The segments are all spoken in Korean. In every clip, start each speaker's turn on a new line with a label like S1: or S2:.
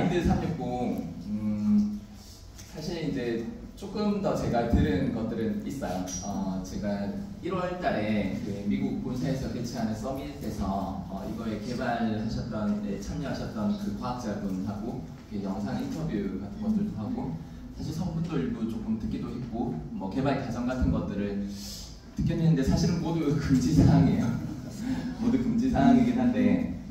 S1: 마인드 360 사실 이제 조금 더 제가 들은 것들은 있어요. 제가 1월 달에 그 미국 본사에서 개최하는 서밋에서 이거에 개발하셨던, 참여하셨던 그 과학자분하고 영상 인터뷰 같은 것들도 하고, 사실 성분들도 조금 듣기도 했고, 뭐 개발 과정 같은 것들을 듣긴 했는데 사실은 모두 금지사항이에요. 모두 금지사항이긴 한데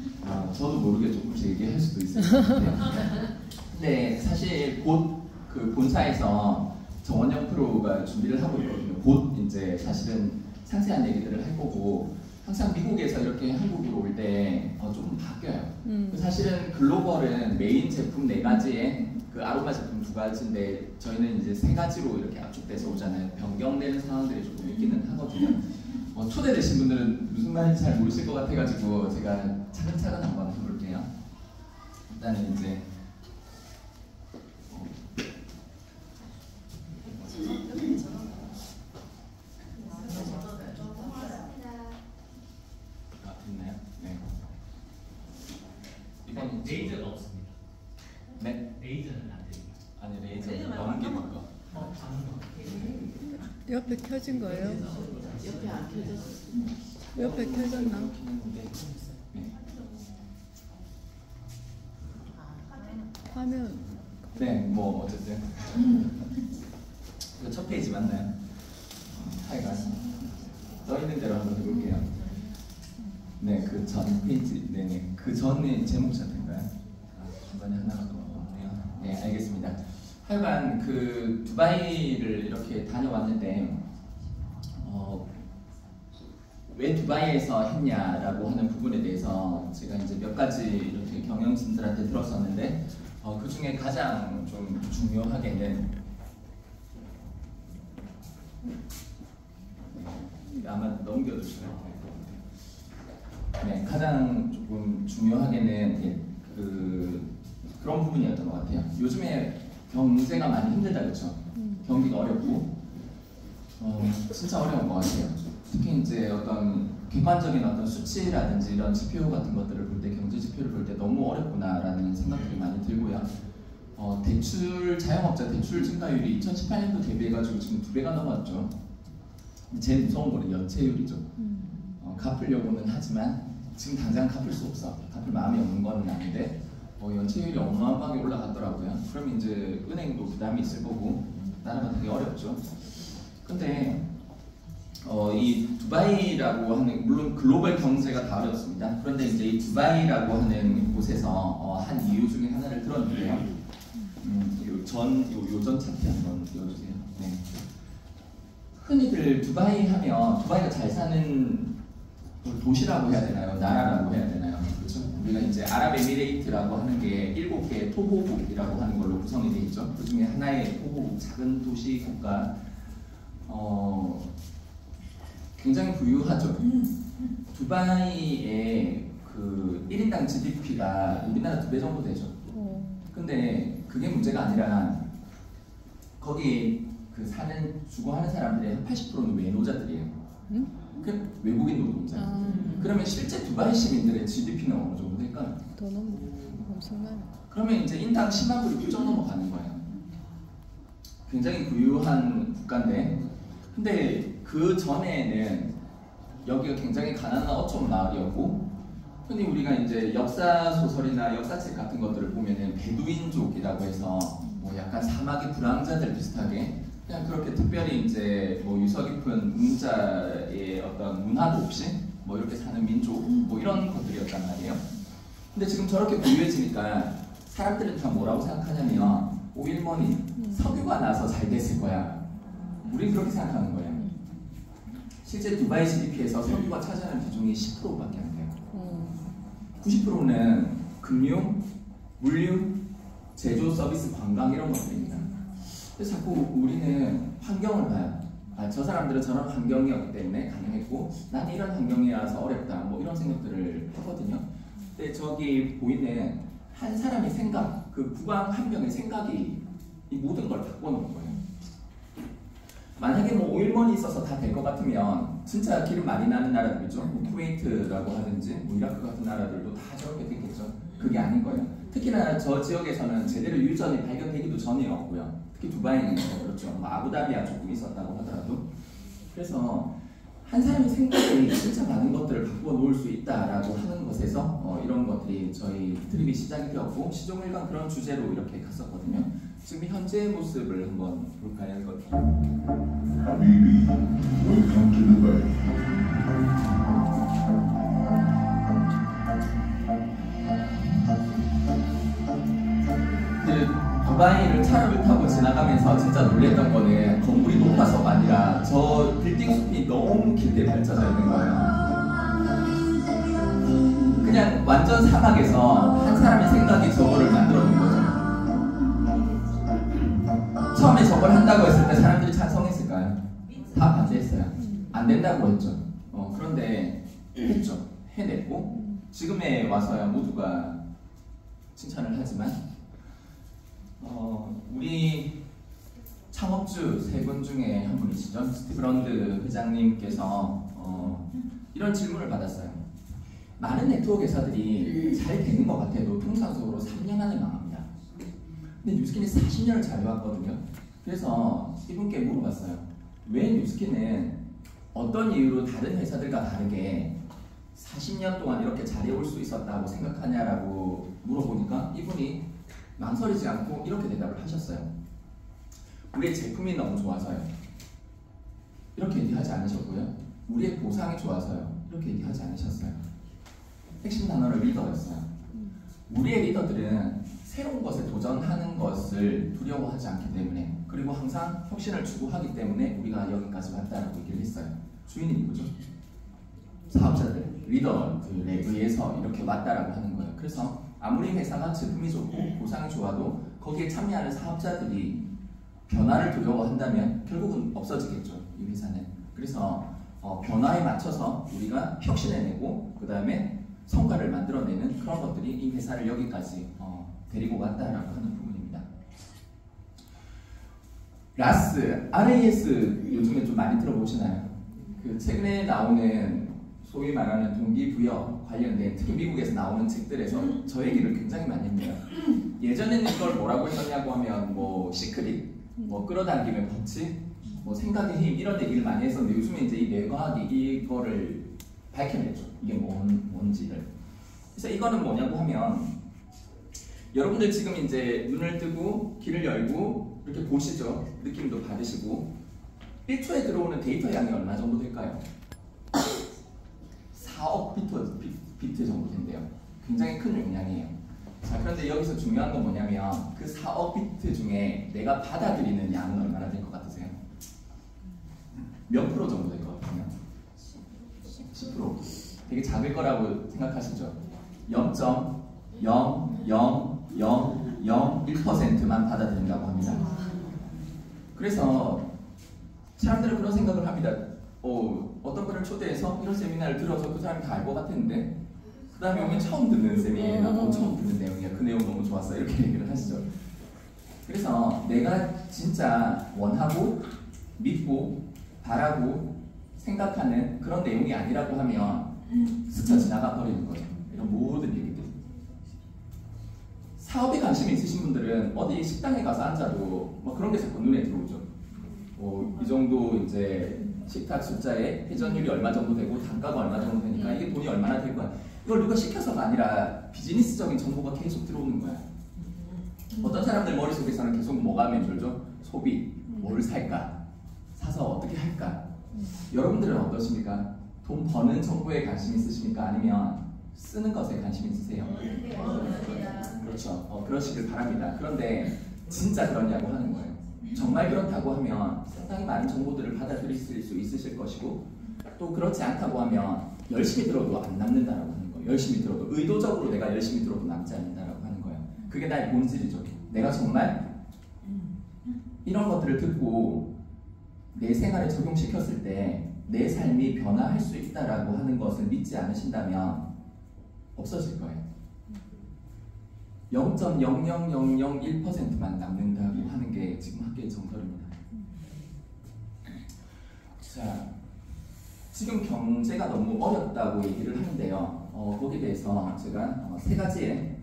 S1: 저도 모르게 조금씩 얘기할 수도 있을 것 같아요. 근데 사실 곧 그 본사에서 정원영 프로가 준비를 하고 있거든요. 곧 이제 사실은 상세한 얘기들을 할 거고, 항상 미국에서 이렇게 한국으로 올 때 조금 바뀌어요. 사실은 글로벌은 메인 제품 4가지에 그 아로마 제품 2가지인데 저희는 이제 3가지로 이렇게 압축돼서 오잖아요. 변경되는 상황들이 조금 있기는 하거든요. 초대되신 분들은 무슨 말인지 잘 모르실 것 같아가지고 제가 차근차근 한번 해볼게요. 일단은 이제 됐나요? 네. 이건
S2: 레이저가 없습니다.
S1: 네?
S2: 레이저는 안 됩니다.
S1: 아니 레이저 넘기는 거.
S3: 옆에 켜진 거예요?
S4: 옆에 안 켜졌어.
S3: 옆에 켜졌나?
S1: 네.
S3: 화면.
S1: 네, 뭐 어쨌든 이거 첫 페이지 맞나요? 하여간 써 있는 대로 한번 해볼게요. 네, 그 전 페이지, 네네, 그 전에 제목 자체인가요? 중간에 하나가 더 없네요. 네, 알겠습니다. 하여간 그 두바이를 이렇게 다녀왔는데 왜 두바이에서 했냐라고 하는 부분에 대해서 제가 이제 몇 가지 이렇게 경영진들한테 들었었는데 그 중에 가장 좀 중요하게는 아마 넘겨주시면 될 것 같아요. 네, 가장 조금 중요하게는 그런 부분이었던 것 같아요. 요즘에 경제가 많이 힘들다 그렇죠? 경기가 어렵고 진짜 어려운 것 같아요. 특히 이제 어떤 객관적인 어떤 수치라든지 이런 지표 같은 것들을 볼 때, 경제 지표를 볼 때 너무 어렵구나라는 생각들이 많이 들고요. 대출, 자영업자 대출 증가율이 2018년도 대비해가지고 지금 2배가 넘었죠. 제일 무서운 거는 연체율이죠. 갚으려고는 하지만 지금 당장 갚을 수 없어. 갚을 마음이 없는 건 아닌데 연체율이 어마어마하게 올라갔더라고요. 그럼 이제 은행도 부담이 있을 거고 나라가 되게 어렵죠. 근데 이 두바이라고 하는, 물론 글로벌 경제가 다 어렵습니다. 그런데 이제 이 두바이라고 하는 곳에서 한 이유 중에 하나를 들었는데요. 요전 차트 한번 띄워주세요. 네. 흔히들 두바이 하면 두바이가 잘 사는 도시라고 해야 되나요? 나라라고 해야 되나요? 그렇죠? 우리가 이제 아랍에미레이트라고 하는 게 7개의 토호국이라고 하는 걸로 구성이 되어 있죠. 그 중에 하나의 토호국, 작은 도시 국가. 굉장히 부유하죠. 두바이의 그 1인당 GDP가 우리나라 2배 정도 되죠. 근데 그게 문제가 아니라 거기 그 주거하는 사람들의 한 80%는 외노자들이에요. 그 외국인 노동자. 그러면 실제 두바이 시민들의 GDP는 어느 정도 될까요?
S3: 더 엄청나네.
S1: 그러면 이제 인당 10만 불이 훌쩍 넘어가는 거예요. 굉장히 부유한 국가인데, 근데 그 전에는 여기가 굉장히 가난한 어촌 마을이었고, 흔히 우리가 이제 역사 소설이나 역사책 같은 것들을 보면은 베두인족이라고 해서 뭐 약간 사막의 불황자들 비슷하게 그냥 그렇게 특별히 이제 뭐 유서 깊은 문자의 어떤 문화도 없이 뭐 이렇게 사는 민족 뭐 이런 것들이었단 말이에요. 근데 지금 저렇게 부유해지니까 사람들은 다 뭐라고 생각하냐면 오일머니 석유가 나서 잘 됐을 거야. 우린 그렇게 생각하는 거예요. 실제 두바이 GDP에서 석유가 차지하는 비중이 10%밖에 안 돼요. 90%는 금융, 물류, 제조, 서비스, 관광 이런 것들입니다. 그래서 자꾸 우리는 환경을 봐요. 저 사람들은 저런 환경이었기 때문에 가능했고 난 이런 환경이라서 어렵다 뭐 이런 생각들을 하거든요. 근데 저기 보이는 한 사람의 생각, 그 국왕 한 명의 생각이 이 모든 걸 바꿔놓은 거예요. 만약에 뭐 오일머니 있어서 다 될 것 같으면 진짜 기름 많이 나는 나라들이죠. 뭐 쿠웨이트라고 하든지 뭐 이라크 같은 나라들도 다 저렇게 됐겠죠. 그 그게 아닌 거예요. 특히나 저 지역에서는 제대로 유전이 발견되기도 전이었고요. 특히 두바이는 그렇죠. 뭐 아부다비야 조금 있었다고 하더라도. 그래서 한 사람의 생각이 진짜 많은 것들을 바꾸어 놓을 수 있다라고 하는 것에서 이런 것들이 저희 트립이 시작이 되었고 시종일관 그런 주제로 이렇게 갔었거든요. 지금 현재의 모습을 한번 볼까요? 이거.
S2: Habibi, welcome to Dubai.
S1: 두바이를 차를 타고 지나가면서 진짜 놀랬던 거는 건물이 높아서가 아니라 저 빌딩 숲이 너무 길게 펼쳐져 있는 거예요. 그냥 완전 사막에서 한 사람의 생각이 저거를 만들어 놓은 거죠. 처음에 저걸 한다고 했을 때 사람들이 찬성했을까요? 다 반대했어요. 안 된다고 했죠. 그런데 했죠. 해냈고 지금에 와서야 모두가 칭찬을 하지만 우리 창업주 세 분 중에 한 분이시죠. 스티브 런드 회장님께서 이런 질문을 받았어요. 많은 네트워크 회사들이 잘 되는 것 같아도 통상적으로 3년 안에 망합니다. 근데 뉴스킨이 40년을 잘 해왔거든요. 그래서 이분께 물어봤어요. 왜 뉴스킨은 어떤 이유로 다른 회사들과 다르게 40년 동안 이렇게 잘해올 수 있었다고 생각하냐라고 물어보니까 이분이 망설이지 않고 이렇게 대답을 하셨어요. 우리의 제품이 너무 좋아서요. 이렇게 얘기하지 않으셨고요. 우리의 보상이 좋아서요. 이렇게 얘기하지 않으셨어요. 핵심 단어는 리더였어요. 우리의 리더들은 새로운 것에 도전하는 것을 두려워하지 않기 때문에 그리고 항상 혁신을 추구하기 때문에 우리가 여기까지 왔다라고 얘기를 했어요. 주인이 누구죠? 사업자들, 리더들에 의해서 이렇게 왔다라고 하는 거예요. 그래서 아무리 회사가 제품이 좋고 보상이 좋아도 거기에 참여하는 사업자들이 변화를 두려워한다면 결국은 없어지겠죠, 이 회사는. 그래서 변화에 맞춰서 우리가 혁신해내고 그 다음에 성과를 만들어내는 그런 것들이 이 회사를 여기까지 데리고 왔다라고 하는 부분입니다. RAS, RAS 요즘에 좀 많이 들어보시나요? 그 최근에 나오는 소위 말하는 동기부여 관련된 특히 미국에서 나오는 책들에서 저 얘기를 굉장히 많이 합니다. 예전에는 이걸 뭐라고 했었냐고 하면 뭐 시크릿, 뭐 끌어당김의 법칙, 뭐 생각의 힘 이런 얘기를 많이 했었는데 요즘에 이제 이 뇌과학이 이거를 밝혀냈죠. 이게 뭔지를. 그래서 이거는 뭐냐고 하면 여러분들 지금 이제 눈을 뜨고 귀를 열고 이렇게 보시죠. 느낌도 받으시고 1초에 들어오는 데이터 양이 얼마 정도 될까요? 4억 비트 정도 된대요. 굉장히 큰 용량이에요. 자, 그런데 여기서 중요한 건 뭐냐면 그 4억 비트 중에 내가 받아들이는 양은 얼마나 될 것 같으세요? 몇 프로 정도 될 것 같아요? 10%. 되게 작을 거라고 생각하시죠? 0.00001%만 받아들인다고 합니다. 그래서 사람들은 그런 생각을 합니다. 어떤 분을 초대해서 이런 세미나를 들어서 그 사람이 다 알 것 같았는데 그 다음에 오면 처음 듣는 세미나고 처음 듣는 내용이야. 그 내용 너무 좋았어. 이렇게 얘기를 하시죠. 그래서 내가 진짜 원하고 믿고 바라고 생각하는 그런 내용이 아니라고 하면 스쳐 지나가 버리는 거예요. 이런 모든 얘기들. 사업에 관심이 있으신 분들은 어디 식당에 가서 앉아도 뭐 그런 게 자꾸 눈에 들어오죠. 이 정도 이제 식탁 숫자에 회전율이 얼마 정도 되고 단가가 얼마 정도 되니까 이게 돈이 얼마나 될 거야. 이걸 누가 시켜서가 아니라 비즈니스적인 정보가 계속 들어오는 거야. 어떤 사람들 머릿속에서는 계속 뭐가 맴돌죠? 소비, 뭘 살까? 사서 어떻게 할까? 여러분들은 어떠십니까? 돈 버는 정보에 관심 있으십니까? 아니면 쓰는 것에 관심 있으세요? 그렇죠. 그러시길 바랍니다. 그런데 진짜 그러냐고 하는 거예요. 정말 그렇다고 하면 상당히 많은 정보들을 받아들일 수 있으실 것이고 또 그렇지 않다고 하면 열심히 들어도 안 남는다라고 하는 거예요. 열심히 들어도 의도적으로 내가 열심히 들어도 남지 않는다라고 하는 거예요. 그게 나의 본질이죠. 내가 정말 이런 것들을 듣고 내 생활에 적용시켰을 때 내 삶이 변화할 수 있다라고 하는 것을 믿지 않으신다면 없어질 거예요. 0.00001%만 남는다고 하는 게 지금 학계의 정설입니다. 자, 지금 경제가 너무 어렵다고 얘기를 하는데요. 거기에 대해서 제가 세 가지의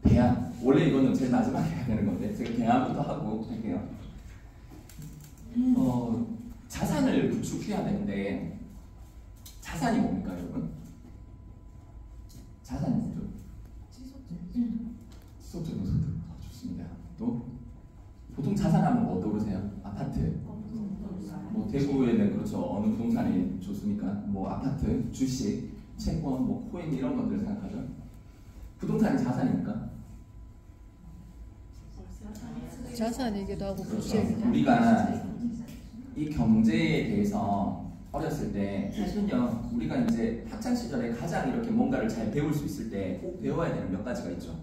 S1: 대안. 원래 이거는 제일 마지막에 해야 되는 건데 제가 대안부터 하고 할게요. 자산을 구축해야 되는데 자산이 뭡니까 여러분? 자산이 뭐죠? 지속적인 소득. 좋습니다. 또 보통 자산하면 뭐 떠오르세요? 아파트. 뭐 대구에는 그렇죠. 어느 부동산이 좋습니까? 뭐 아파트, 주식, 채권, 뭐 코인 이런 것들 생각하죠. 부동산이 자산입니까?
S3: 자산이기도 하고
S1: 그렇죠.
S3: 부채이기도 하고.
S1: 우리가 이 경제에 대해서 어렸을 때 사실은요 우리가 이제 학창 시절에 가장 이렇게 뭔가를 잘 배울 수 있을 때 꼭 배워야 되는 몇 가지가 있죠.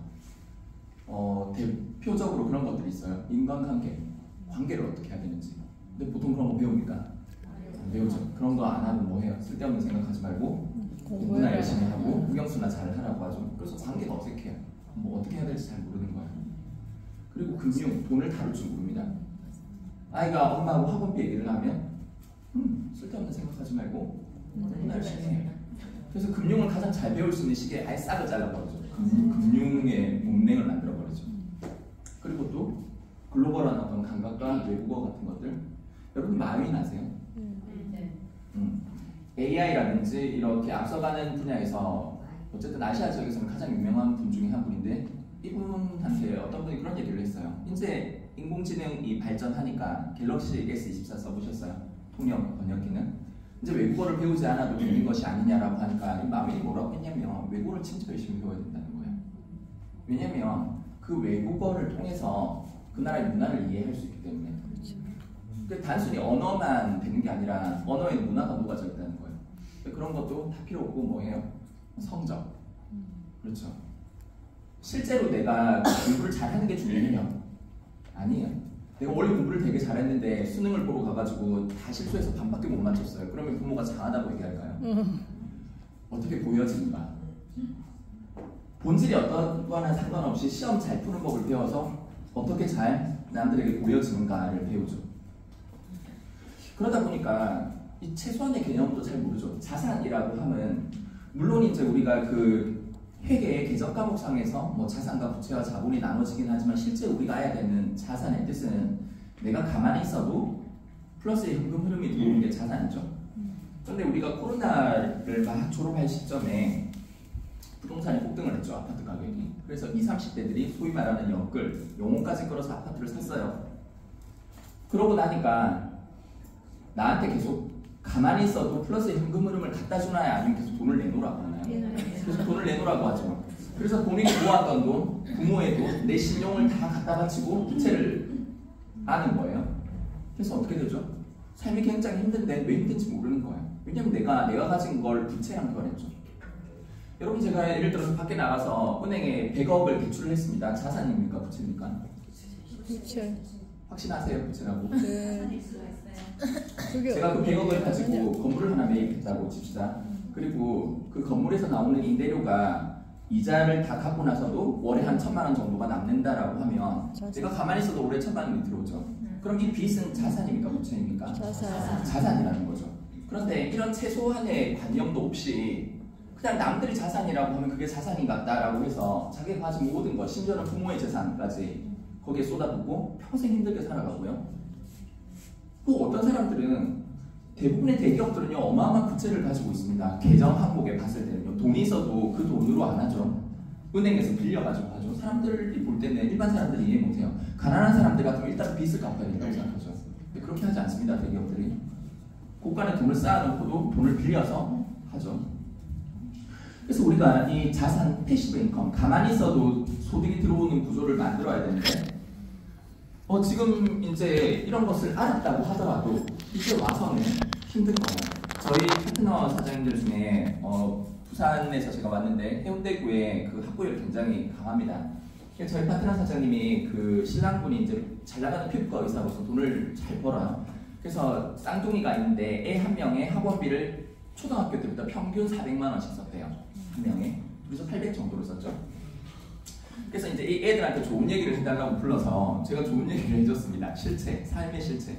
S1: 대표적으로 그런 것들이 있어요. 인간관계, 관계를 어떻게 해야 되는지. 근데 보통 그런 거 배웁니까? 안 배우죠. 그런 거 안 하고 뭐 해요? 쓸데없는 생각하지 말고 공부나 열심히 하고 국영수나 잘 하라고 하죠. 그래서 관계가 어색해요. 뭐 어떻게 해야 될지 잘 모르는 거예요. 그리고 금융, 돈을 다룰 줄 모릅니다. 아이가 엄마하고 학원비 얘기를 하면 쓸데없는 생각하지 말고 공부나 열심히 해요. 그래서 금융을 가장 잘 배울 수 있는 시기에 아예 싹을 잘라버리죠. 금융의 문맹을 만들어버리죠. 그리고 또 글로벌한 어떤 감각과 외국어 같은 것들. 여러분 마윈 아세요? AI라든지 이렇게 앞서가는 분야에서 어쨌든 아시아 지역에서는 가장 유명한 분 중에 한 분인데 이분한테 어떤 분이 그런 얘기를 했어요. 이제 인공지능이 발전하니까 갤럭시 S24 써보셨어요? 통역 번역기는? 이제 외국어를 배우지 않아도 되는 것이 아니냐라고 하니까 이 마윈이 뭐라고 했냐면 외국어를 진짜 열심히 배워야 된다는 거예요. 왜냐면 그 외국어를 통해서 그 나라의 문화를 이해할 수 있기 때문에. 그러니까 단순히 언어만 되는 게 아니라 언어에는 문화가 녹아져 있다는 거예요. 그런 것도 다 필요 없고 뭐예요? 성적. 그렇죠. 실제로 내가 공부를 잘하는 게 중요해요? 아니에요. 내가 원래 공부를 되게 잘했는데 수능을 보러 가가지고 다 실수해서 반밖에 못 맞췄어요. 그러면 부모가 잘하다고 얘기할까요? 어떻게 보여지는가? 본질이 어떤 거나 상관없이 시험 잘 푸는 법을 배워서 어떻게 잘 남들에게 보여지는가를 배우죠. 그러다 보니까 이 최소한의 개념도 잘 모르죠. 자산이라고 하면 물론 이제 우리가 그 회계의 개정 과목상에서 뭐 자산과 부채와 자본이 나눠지긴 하지만 실제 우리가 알아야 되는 자산의 뜻은 내가 가만히 있어도 플러스의 현금 흐름이 들어오는 게 자산이죠. 그런데 우리가 코로나를 막 졸업할 시점에 부동산이 폭등을 했죠. 아파트 가격이. 그래서 20, 30대들이 소위 말하는 영혼까지 끌어서 아파트를 샀어요. 그러고 나니까 나한테 계속 가만히 있어도 플러스 현금 흐름을 갖다 주나요? 아니면 계속 돈을 내놓으라고 하나요? 그래서 돈을 내놓으라고 하죠. 그래서 본인이 모았던 돈, 부모의 돈, 내 신용을 다 갖다 바치고 부채를 아는 거예요. 그래서 어떻게 되죠? 삶이 굉장히 힘든데 왜 힘든지 모르는 거예요. 왜냐면 내가 가진 걸 부채랑 교환했죠. 여러분 제가 예를 들어서 밖에 나가서 은행에 100억을 대출을 했습니다. 자산입니까? 부채입니까?
S3: 부채.
S1: 확신하세요? 부채라고?
S3: 네.
S1: 제가 그 100억을 가지고 건물을 하나 매입했다고 칩시다. 그리고 그 건물에서 나오는 임대료가 이자를 다 갚고 나서도 월에 한 1,000만 원 정도가 남는다라고 하면 내가 가만히 있어도 올해 1,000만 원이 들어오죠. 그럼 이 빚은 자산입니까? 부채입니까? 자산이라는 거죠. 그런데 이런 최소한의 관념도 없이 그냥 남들이 자산이라고 하면 그게 자산인 것 같다라고 해서 자기가 가진 모든 것, 심지어는 부모의 재산까지 거기에 쏟아붓고 평생 힘들게 살아가고요. 또 어떤 사람들은 대부분의 대기업들은요 어마어마한 부채를 가지고 있습니다. 계정 항목에 봤을 때는요 돈이 있어도 그 돈으로 안 하죠. 은행에서 빌려가지고 하죠. 사람들이 볼 때는 일반 사람들이 이해 못해요. 가난한 사람들 같으면 일단 빚을 갚아야 된다고 생각하죠. 근데 그렇게 하지 않습니다. 대기업들이 고가의 돈을 쌓아놓고도 돈을 빌려서 하죠. 그래서 우리가 이 자산, 패시브 인컴, 가만히 있어도 소득이 들어오는 구조를 만들어야 되는데 지금 이제 이런 것을 알았다고 하더라도 이제 와서는 힘든 거예요. 저희 파트너 사장님들 중에 부산에서 제가 왔는데 해운대구에 그 학구열이 굉장히 강합니다. 저희 파트너 사장님이 그 신랑분이 이제 잘 나가는 피부과 의사로서 돈을 잘 벌어요. 그래서 쌍둥이가 있는데 애 한 명에 학원비를 초등학교 때부터 평균 400만 원씩 썼대요. 한 명에. 그래서 800 정도로 썼죠. 그래서 이제 이 애들한테 좋은 얘기를 해달라고 불러서 제가 좋은 얘기를 해줬습니다. 실체, 삶의 실체.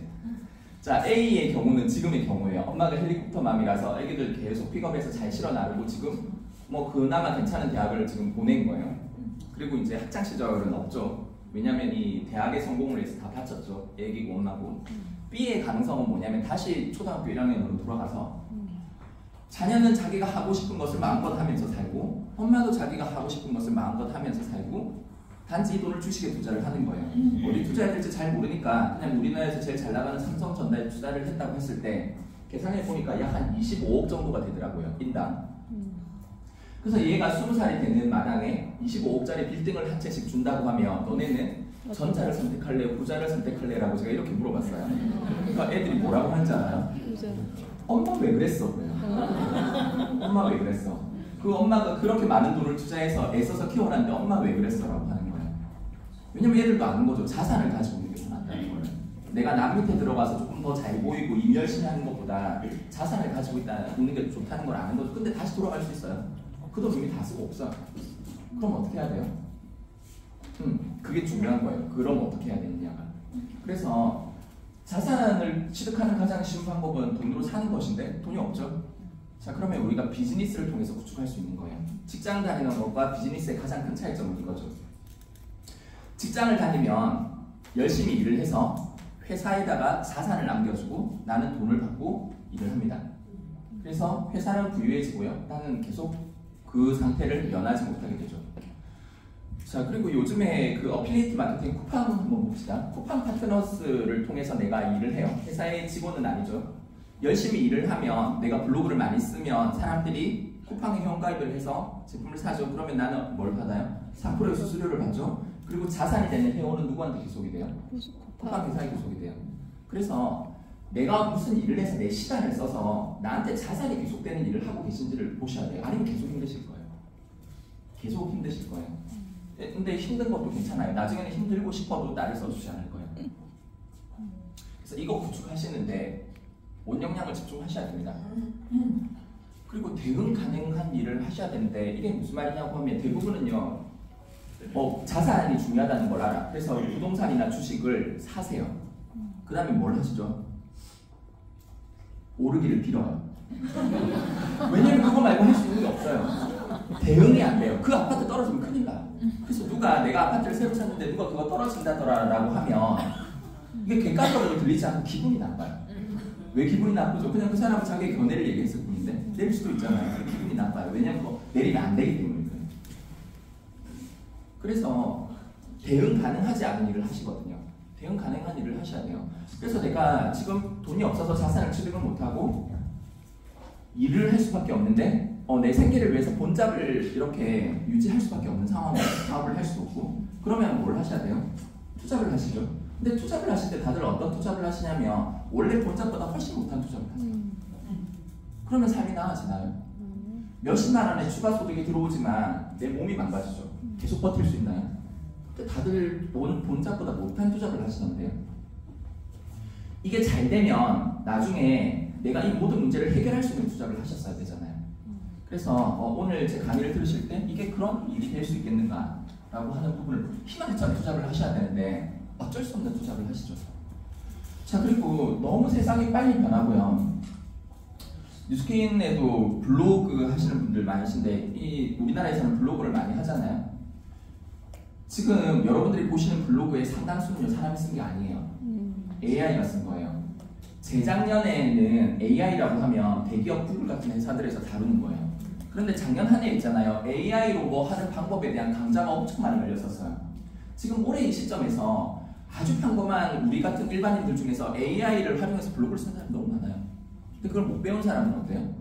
S1: 자, A의 경우는 지금의 경우예요. 엄마가 헬리콥터 맘이라서 애기들 계속 픽업해서 잘 실어 나르고 지금 뭐 그나마 괜찮은 대학을 지금 보낸 거예요. 그리고 이제 학창 시절은 없죠. 왜냐면 이 대학에 성공을 해서 다 바쳤죠. 애기고 엄마고. B의 가능성은 뭐냐면 다시 초등학교 1학년으로 돌아가서 자녀는 자기가 하고 싶은 것을 마음껏 하면서 살고 엄마도 자기가 하고 싶은 것을 마음껏 하면서 살고 단지 이 돈을 주식에 투자를 하는 거예요. 어디 투자해야 될지 잘 모르니까 그냥 우리나라에서 제일 잘 나가는 삼성전자에 투자를 했다고 했을 때 계산해 보니까 약 한 25억 정도가 되더라고요. 인당. 그래서 얘가 20살이 되는 마당에 25억짜리 빌딩을 한 채씩 준다고 하면 너네는 전자를 선택할래, 부자를 선택할래? 라고 제가 이렇게 물어봤어요. 그러니까 애들이 뭐라고 하는지 알아요? 엄마 왜 그랬어? 그래요. 엄마 왜 그랬어? 그 엄마가 그렇게 많은 돈을 투자해서 애써서 키워놨는데 엄마 왜 그랬어? 라고 하는 거예요. 왜냐면 애들도 아는 거죠. 자산을 가지고 있는 게 더 낫다는 거예요. 내가 남 밑에 들어가서 조금 더 잘 보이고 일 열심히 하는 것보다 자산을 가지고 있는 게 좋다는 걸 아는 거죠. 근데 다시 돌아갈 수 있어요. 그 돈 이미 다 쓰고 없어. 그럼 어떻게 해야 돼요? 그게 중요한 거예요. 그럼 어떻게 해야 되느냐가. 그래서 자산을 취득하는 가장 쉬운 방법은 돈으로 사는 것인데 돈이 없죠. 자, 그러면 우리가 비즈니스를 통해서 구축할 수 있는 거예요. 직장 다니는 것과 비즈니스의 가장 큰 차이점은 이거죠. 직장을 다니면 열심히 일을 해서 회사에다가 자산을 남겨주고 나는 돈을 받고 일을 합니다. 그래서 회사는 부유해지고요. 나는 계속 그 상태를 면하지 못하게 되죠. 자, 그리고 요즘에 그 어필리에이트 마케팅 쿠팡 한번 봅시다. 쿠팡 파트너스를 통해서 내가 일을 해요. 회사의 직원은 아니죠. 열심히 일을 하면 내가 블로그를 많이 쓰면 사람들이 쿠팡에 회원가입을 해서 제품을 사죠. 그러면 나는 뭘 받아요? 3%의 수수료를 받죠. 그리고 자산이 되는 회원은 누구한테 귀속이 돼요? 쿠팡 회사에 귀속이 돼요. 그래서 내가 무슨 일을 해서 내 시간을 써서 나한테 자산이 귀속되는 일을 하고 계신지를 보셔야 돼요. 아니면 계속 힘드실 거예요. 계속 힘드실 거예요. 근데 힘든 것도 괜찮아요. 나중에는 힘들고 싶어도 나를 써주지 않을 거예요. 그래서 이거 구축하시는데 온 역량을 집중하셔야 됩니다. 그리고 대응 가능한 일을 하셔야 되는데 이게 무슨 말이냐고 하면 대부분은요 자산이 중요하다는 걸 알아. 그래서 부동산이나 주식을 사세요. 그 다음에 뭘 하시죠? 오르기를 빌어요. 왜냐면 그거 말고 할 수 있는 게 없어요. 대응이 안 돼요. 그 아파트 떨어지면 큰일 나요. 그래서 누가 내가 아파트를 새로 샀는데 누가 그거 떨어진다더라라고 하면 이게 객관적으로 들리지 않고 기분이 나빠요. 왜 기분이 나쁘죠? 그냥 그 사람은 자기의 견해를 얘기했을 뿐인데 내릴 수도 있잖아요. 기분이 나빠요. 왜냐면 그거 내리면 안 되기 때문이거든요. 그래서 대응 가능하지 않은 일을 하시거든요. 대응 가능한 일을 하셔야 돼요. 그래서 내가 지금 돈이 없어서 자산을 취득을 못하고 일을 할 수밖에 없는데 내 생계를 위해서 본잡을 이렇게 유지할 수밖에 없는 상황에서 사업을 할 수 없고 그러면 뭘 하셔야 돼요? 투자를 하시죠. 근데 투자를 하실 때 다들 어떤 투자를 하시냐면 원래 본잡보다 훨씬 못한 투자를 하세요. 그러면 삶이 나아지나요? 몇십만 원의 추가 소득이 들어오지만 내 몸이 망가지죠. 계속 버틸 수 있나요? 근데 다들 본잡보다 못한 투자를 하시던데요. 이게 잘 되면 나중에 내가 이 모든 문제를 해결할 수 있는 투자를 하셨어야 되잖아요. 그래서 오늘 제 강의를 들으실 때 이게 그런 일이 될 수 있겠는가 라고 하는 부분을 희망찬 투자를 하셔야 되는데 어쩔 수 없는 투자를 하시죠. 자, 그리고 너무 세상이 빨리 변하고요. 뉴스킨에도 블로그 하시는 분들 많으신데 우리나라에서는 블로그를 많이 하잖아요. 지금 여러분들이 보시는 블로그의 상당수는요 사람이 쓴 게 아니에요. AI가 쓴 거예요. 재작년에는 AI라고 하면 대기업 구글 같은 회사들에서 다루는 거예요. 그런데 작년 한 해 있잖아요. AI로 뭐 하는 방법에 대한 강좌가 엄청 많이 열렸었어요. 지금 올해 이 시점에서 아주 평범한 우리 같은 일반인들 중에서 AI를 활용해서 블로그를 쓰는 사람이 너무 많아요. 근데 그걸 못 배운 사람은 어때요?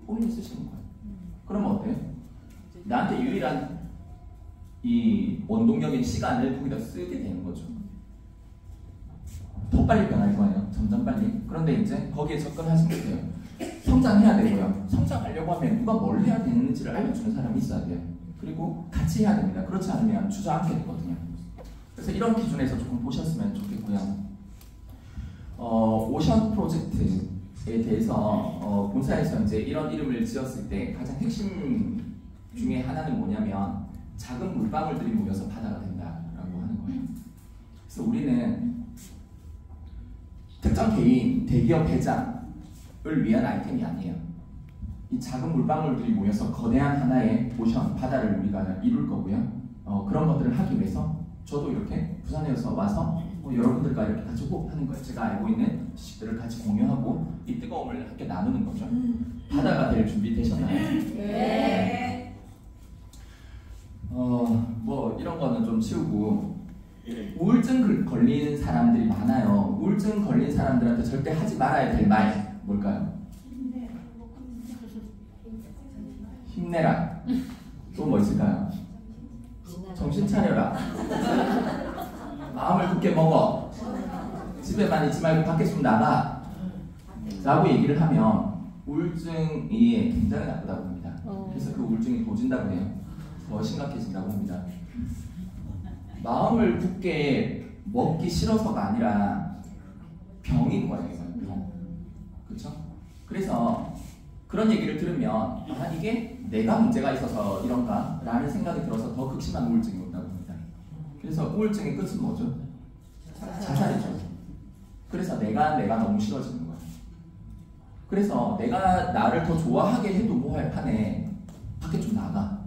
S1: 본인이 쓰시는 거예요. 그러면 어때요? 나한테 유일한 이 원동력인 시간을 거기다 쓰게 되는 거죠. 더 빨리 변할 거예요. 점점 빨리. 그런데 이제 거기에 접근하시면 돼요. 성장해야 되고요. 성장하려고 하면 누가 뭘 해야 되는지를 알려주는 사람이 있어야 돼요. 그리고 같이 해야 됩니다. 그렇지 않으면 주저앉게 되거든요. 그래서 이런 기준에서 조금 보셨으면 좋겠고요. 오션 프로젝트에 대해서 본사에서 이제 이런 이름을 지었을 때 가장 핵심 중에 하나는 뭐냐면 작은 물방울들이 모여서 바다가 된다라고 하는 거예요. 그래서 우리는 특정 개인, 대기업 회장을 위한 아이템이 아니에요. 이 작은 물방울들이 모여서 거대한 하나의 오션, 바다를 우리가 이룰 거고요. 그런 것들을 하기 위해서 저도 이렇게 부산에서 와서 여러분들과 이렇게 같이 호흡하는 거예요. 제가 알고 있는 지식들을 같이 공유하고 이 뜨거움을 함께 나누는 거죠. 바다가 될 준비 되셨나요?
S3: 네.
S1: 뭐 이런 거는 좀 치우고 우울증 걸린 사람들이 많아요. 우울증 걸린 사람들한테 절대 하지 말아야 될 말 뭘까요? 힘내라. 또 뭐 있을까요? 정신 차려라. 마음을 굳게 먹어. 집에만 있지 말고 밖에 좀 나가. 라고 얘기를 하면 우울증이 굉장히 나쁘다고 합니다. 그래서 그 우울증이 도진다고 해요. 더 심각해진다고 합니다. 마음을 굳게 먹기 싫어서가 아니라 병인 거예요. 병. 그렇죠? 그래서 그런 얘기를 들으면 이게 내가 문제가 있어서 이런가? 라는 생각이 들어서 더 극심한 우울증이 온다고 합니다. 그래서 우울증의 끝은 뭐죠? 자살이죠. 그래서 내가 너무 싫어지는 거예요. 그래서 내가 나를 더 좋아하게 해도 뭐할 판에 밖에 좀 나가.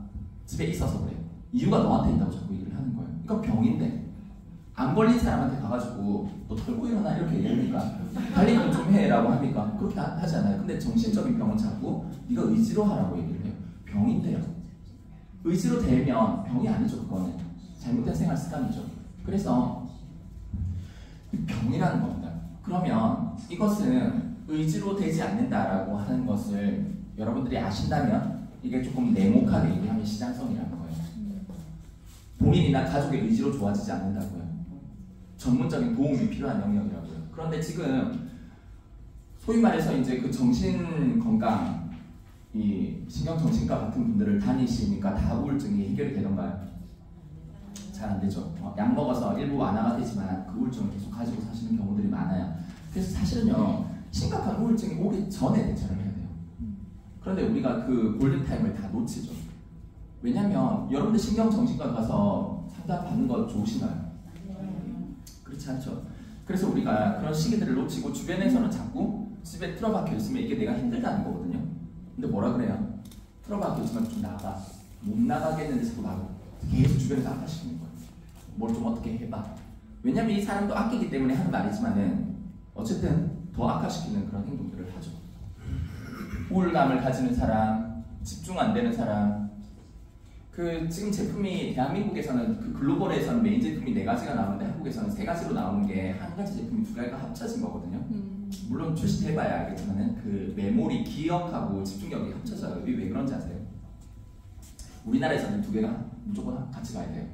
S1: 집에 있어서 그래. 이유가 너한테 있다고 자꾸 얘기를 하는 거예요. 이건 병인데 안 걸린 사람한테 가가지고 너 털고 일어나 이렇게 얘기하니까 달리기 좀 해라고 하니까 그렇게 하지 않아요. 근데 정신적인 병은 자꾸 네가 의지로 하라고 얘기를 해요. 병인데요. 의지로 되면 병이 아니죠. 그거는 잘못된 생활 습관이죠. 그래서 병이라는 겁니다. 그러면 이것은 의지로 되지 않는다라고 하는 것을 여러분들이 아신다면 이게 조금 냉혹하게 얘기하면 시장성이라는 거예요. 본인이나 가족의 의지로 좋아지지 않는다고요. 전문적인 도움이 필요한 영역이라고요. 그런데 지금 소위 말해서 이제 그 정신 건강, 이 신경정신과 같은 분들을 다니시니까 다 우울증이 해결이 되던가요? 잘 안 되죠. 약 먹어서 일부 완화가 되지만 그 우울증을 계속 가지고 사시는 경우들이 많아요. 그래서 사실은요, 심각한 우울증이 오기 전에 대처를 해야 돼요. 그런데 우리가 그 골든타임을 다 놓치죠. 왜냐면 여러분들 신경정신과 가서 상담 받는 거 좋으신가요? 그렇지 않죠. 그래서 우리가 그런 시기들을 놓치고 주변에서는 자꾸 집에 틀어박혀 있으면 이게 내가 힘들다는 거거든요. 근데 뭐라 그래요? 틀어박혀 있으면 좀 나가. 못 나가겠는데 자꾸 나가. 계속 주변에서 아까시키는 거예요. 뭘 좀 어떻게 해봐. 왜냐면 이 사람도 아끼기 때문에 하는 말이지만은 어쨌든 더 악화시키는 그런 행동들을 하죠. 우울감을 가지는 사람, 집중 안 되는 사람. 그 지금 제품이 대한민국에서는 그 글로벌에서는 메인 제품이 4가지가 나오는데 한국에서는 3가지로 나오는 게 한 가지 제품이 2가지가 합쳐진 거거든요. 물론 출시해봐야 알겠지만은 그 메모리, 기억하고 집중력이 합쳐져요. 이게 왜 그런지 아세요? 우리나라에서는 2개가 무조건 같이 가야 돼요.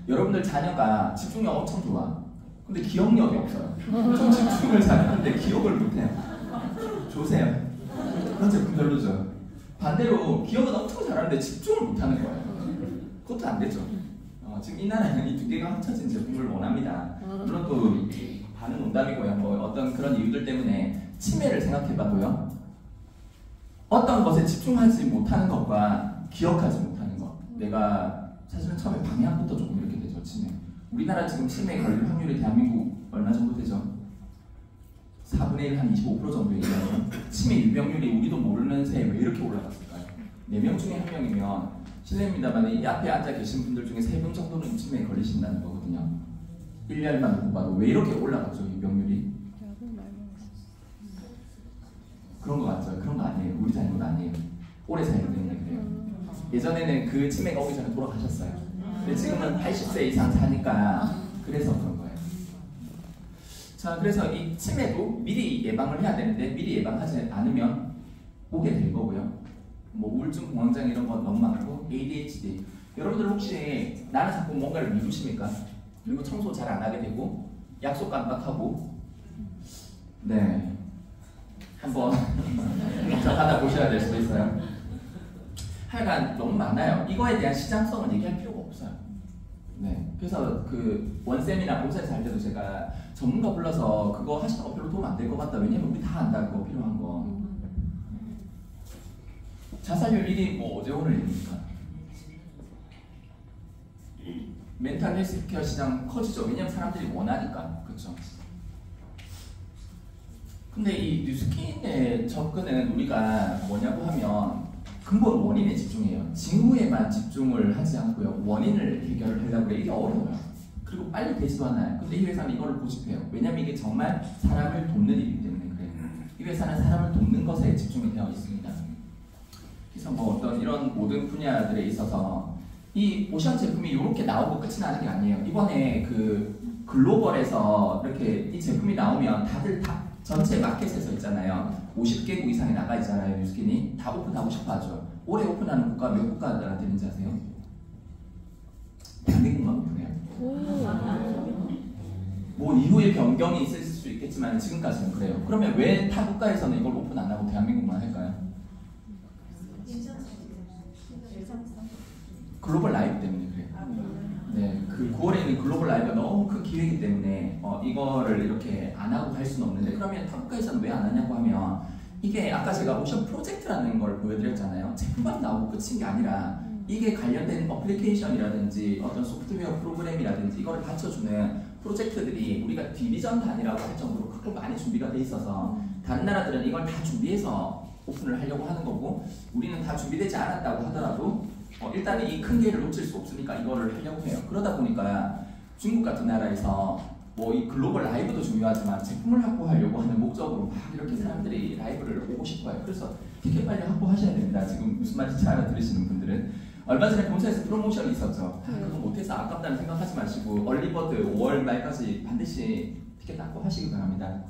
S1: 여러분들 자녀가 집중력 엄청 좋아. 근데 기억력이 없어요. 좀 집중을 잘하는데 기억을 못해요. 좋으세요? 그런 제품 별로죠. 반대로 기억은 엄청 잘하는데 집중을 못하는 거예요. 그것도 안 되죠. 지금 이 나라는 이 2개가 합쳐진 제품을 원합니다. 물론 또 반은 농담이고요. 뭐 어떤 그런 이유들 때문에 치매를 생각해봐도요. 어떤 것에 집중하지 못하는 것과 기억하지 못하는 것. 내가 사실은 처음에 방향부터 조금 이렇게 되죠. 치매. 우리나라 지금 치매에 걸릴 확률이 대한민국 얼마 정도 되죠? 4분의 1, 한 25% 정도 얘기하죠. 치매 유병률이 우리도 모르는 새에 왜 이렇게 올라갔을까요? 4명 중에 1명이면 실례입니다만 이 앞에 앉아 계신 분들 중에 3명 정도는 치매에 걸리신다는 거거든요. 1년만 두고 봐도 왜 이렇게 올라갔죠? 유병률이? 그런 거 맞죠? 그런 거 아니에요. 우리 잘못 아니에요. 오래 살기 때문에 그래요. 예전에는 그 치매가 오기 전에 돌아가셨어요. 근데 지금은 80세 이상 사니까 그래서 그런 거예요. 자, 그래서 이 치매도 미리 예방을 해야 되는데 미리 예방하지 않으면 오게 될 거고요. 뭐 우울증, 공황장 이런 건 너무 많고 ADHD. 여러분들 혹시 나는 자꾸 뭔가를 미루십니까? 그리고 청소 잘 안 하게 되고 약속 깜빡하고 네 한번 받아보셔야 될 수도 있어요. 하여간 너무 많아요. 이거에 대한 시장성을 얘기할 필요가 없어요. 네, 그래서 그 원쌤이나 본사에서 할 때도 제가 전문가 불러서 그거 하시는 거 별로 도움 안 될 것 같다. 왜냐면 우리 다 안다. 그거 필요한 거. 자살률 1위 뭐 어제 오늘 일입니까? 멘탈 헬스케어 시장 커지죠. 왜냐면 사람들이 원하니까. 그렇죠? 근데 이 뉴스킨의 접근은 우리가 뭐냐고 하면 근본 원인에 집중해요. 징후에만 집중을 하지 않고요. 원인을 해결을 하려고 해요. 이게 어려워요. 그리고 빨리 되지도 않아요. 근데 이 회사는 이거를 고집해요. 왜냐면 이게 정말 사람을 돕는 일이기 때문에 그래요. 이 회사는 사람을 돕는 것에 집중이 되어 있습니다. 그래서 뭐 어떤 이런 모든 분야들에 있어서 이 오션 제품이 이렇게 나오고 끝이 나는 게 아니에요. 이번에 그 글로벌에서 이렇게 이 제품이 나오면 다들 다 전체 마켓에서 있잖아요. 50개국 이상이 나가 있잖아요. 뉴스킨이 다 오픈하고 싶어 하죠. 올해 오픈하는 국가 몇 국가가 되는지 아세요? 대한민국만 오픈해요. 뭐 이후에 변경이 있을 수 있겠지만 지금까지는 그래요. 그러면 왜 타 국가에서는 이걸 오픈 안 하고 대한민국만 할까요? 글로벌 라이브 때문에 그래요. 네, 그 9월에 있는 글로벌 라이브가 너무 큰 기회이기 때문에 이거를 이렇게 안 하고 할 수는 없는데 그러면 타 국가에서는 왜 안 하냐고 하면 이게 아까 제가 오션 프로젝트라는 걸 보여드렸잖아요. 제품만 나오고 끝인 게 아니라 이게 관련된 어플리케이션이라든지 어떤 소프트웨어 프로그램이라든지 이거를 받쳐주는 프로젝트들이 우리가 디비전 단위라고 할 정도로 그렇게 많이 준비가 돼 있어서 다른 나라들은 이걸 다 준비해서 오픈을 하려고 하는 거고 우리는 다 준비되지 않았다고 하더라도 일단 이 큰 기회를 놓칠 수 없으니까 이거를 하려고 해요. 그러다 보니까 중국 같은 나라에서 뭐 이 글로벌 라이브도 중요하지만 제품을 확보하려고 하는 목적으로 막 이렇게 사람들이 라이브를 오고 싶어요. 그래서 티켓 빨리 확보하셔야 됩니다. 지금 무슨 말인지 알아들으시는 분들은 얼마 전에 본사에서 프로모션이 있었죠. 그거 못해서 아깝다는 생각하지 마시고 얼리버드 5월 말까지 반드시 티켓 확보하시기 바랍니다.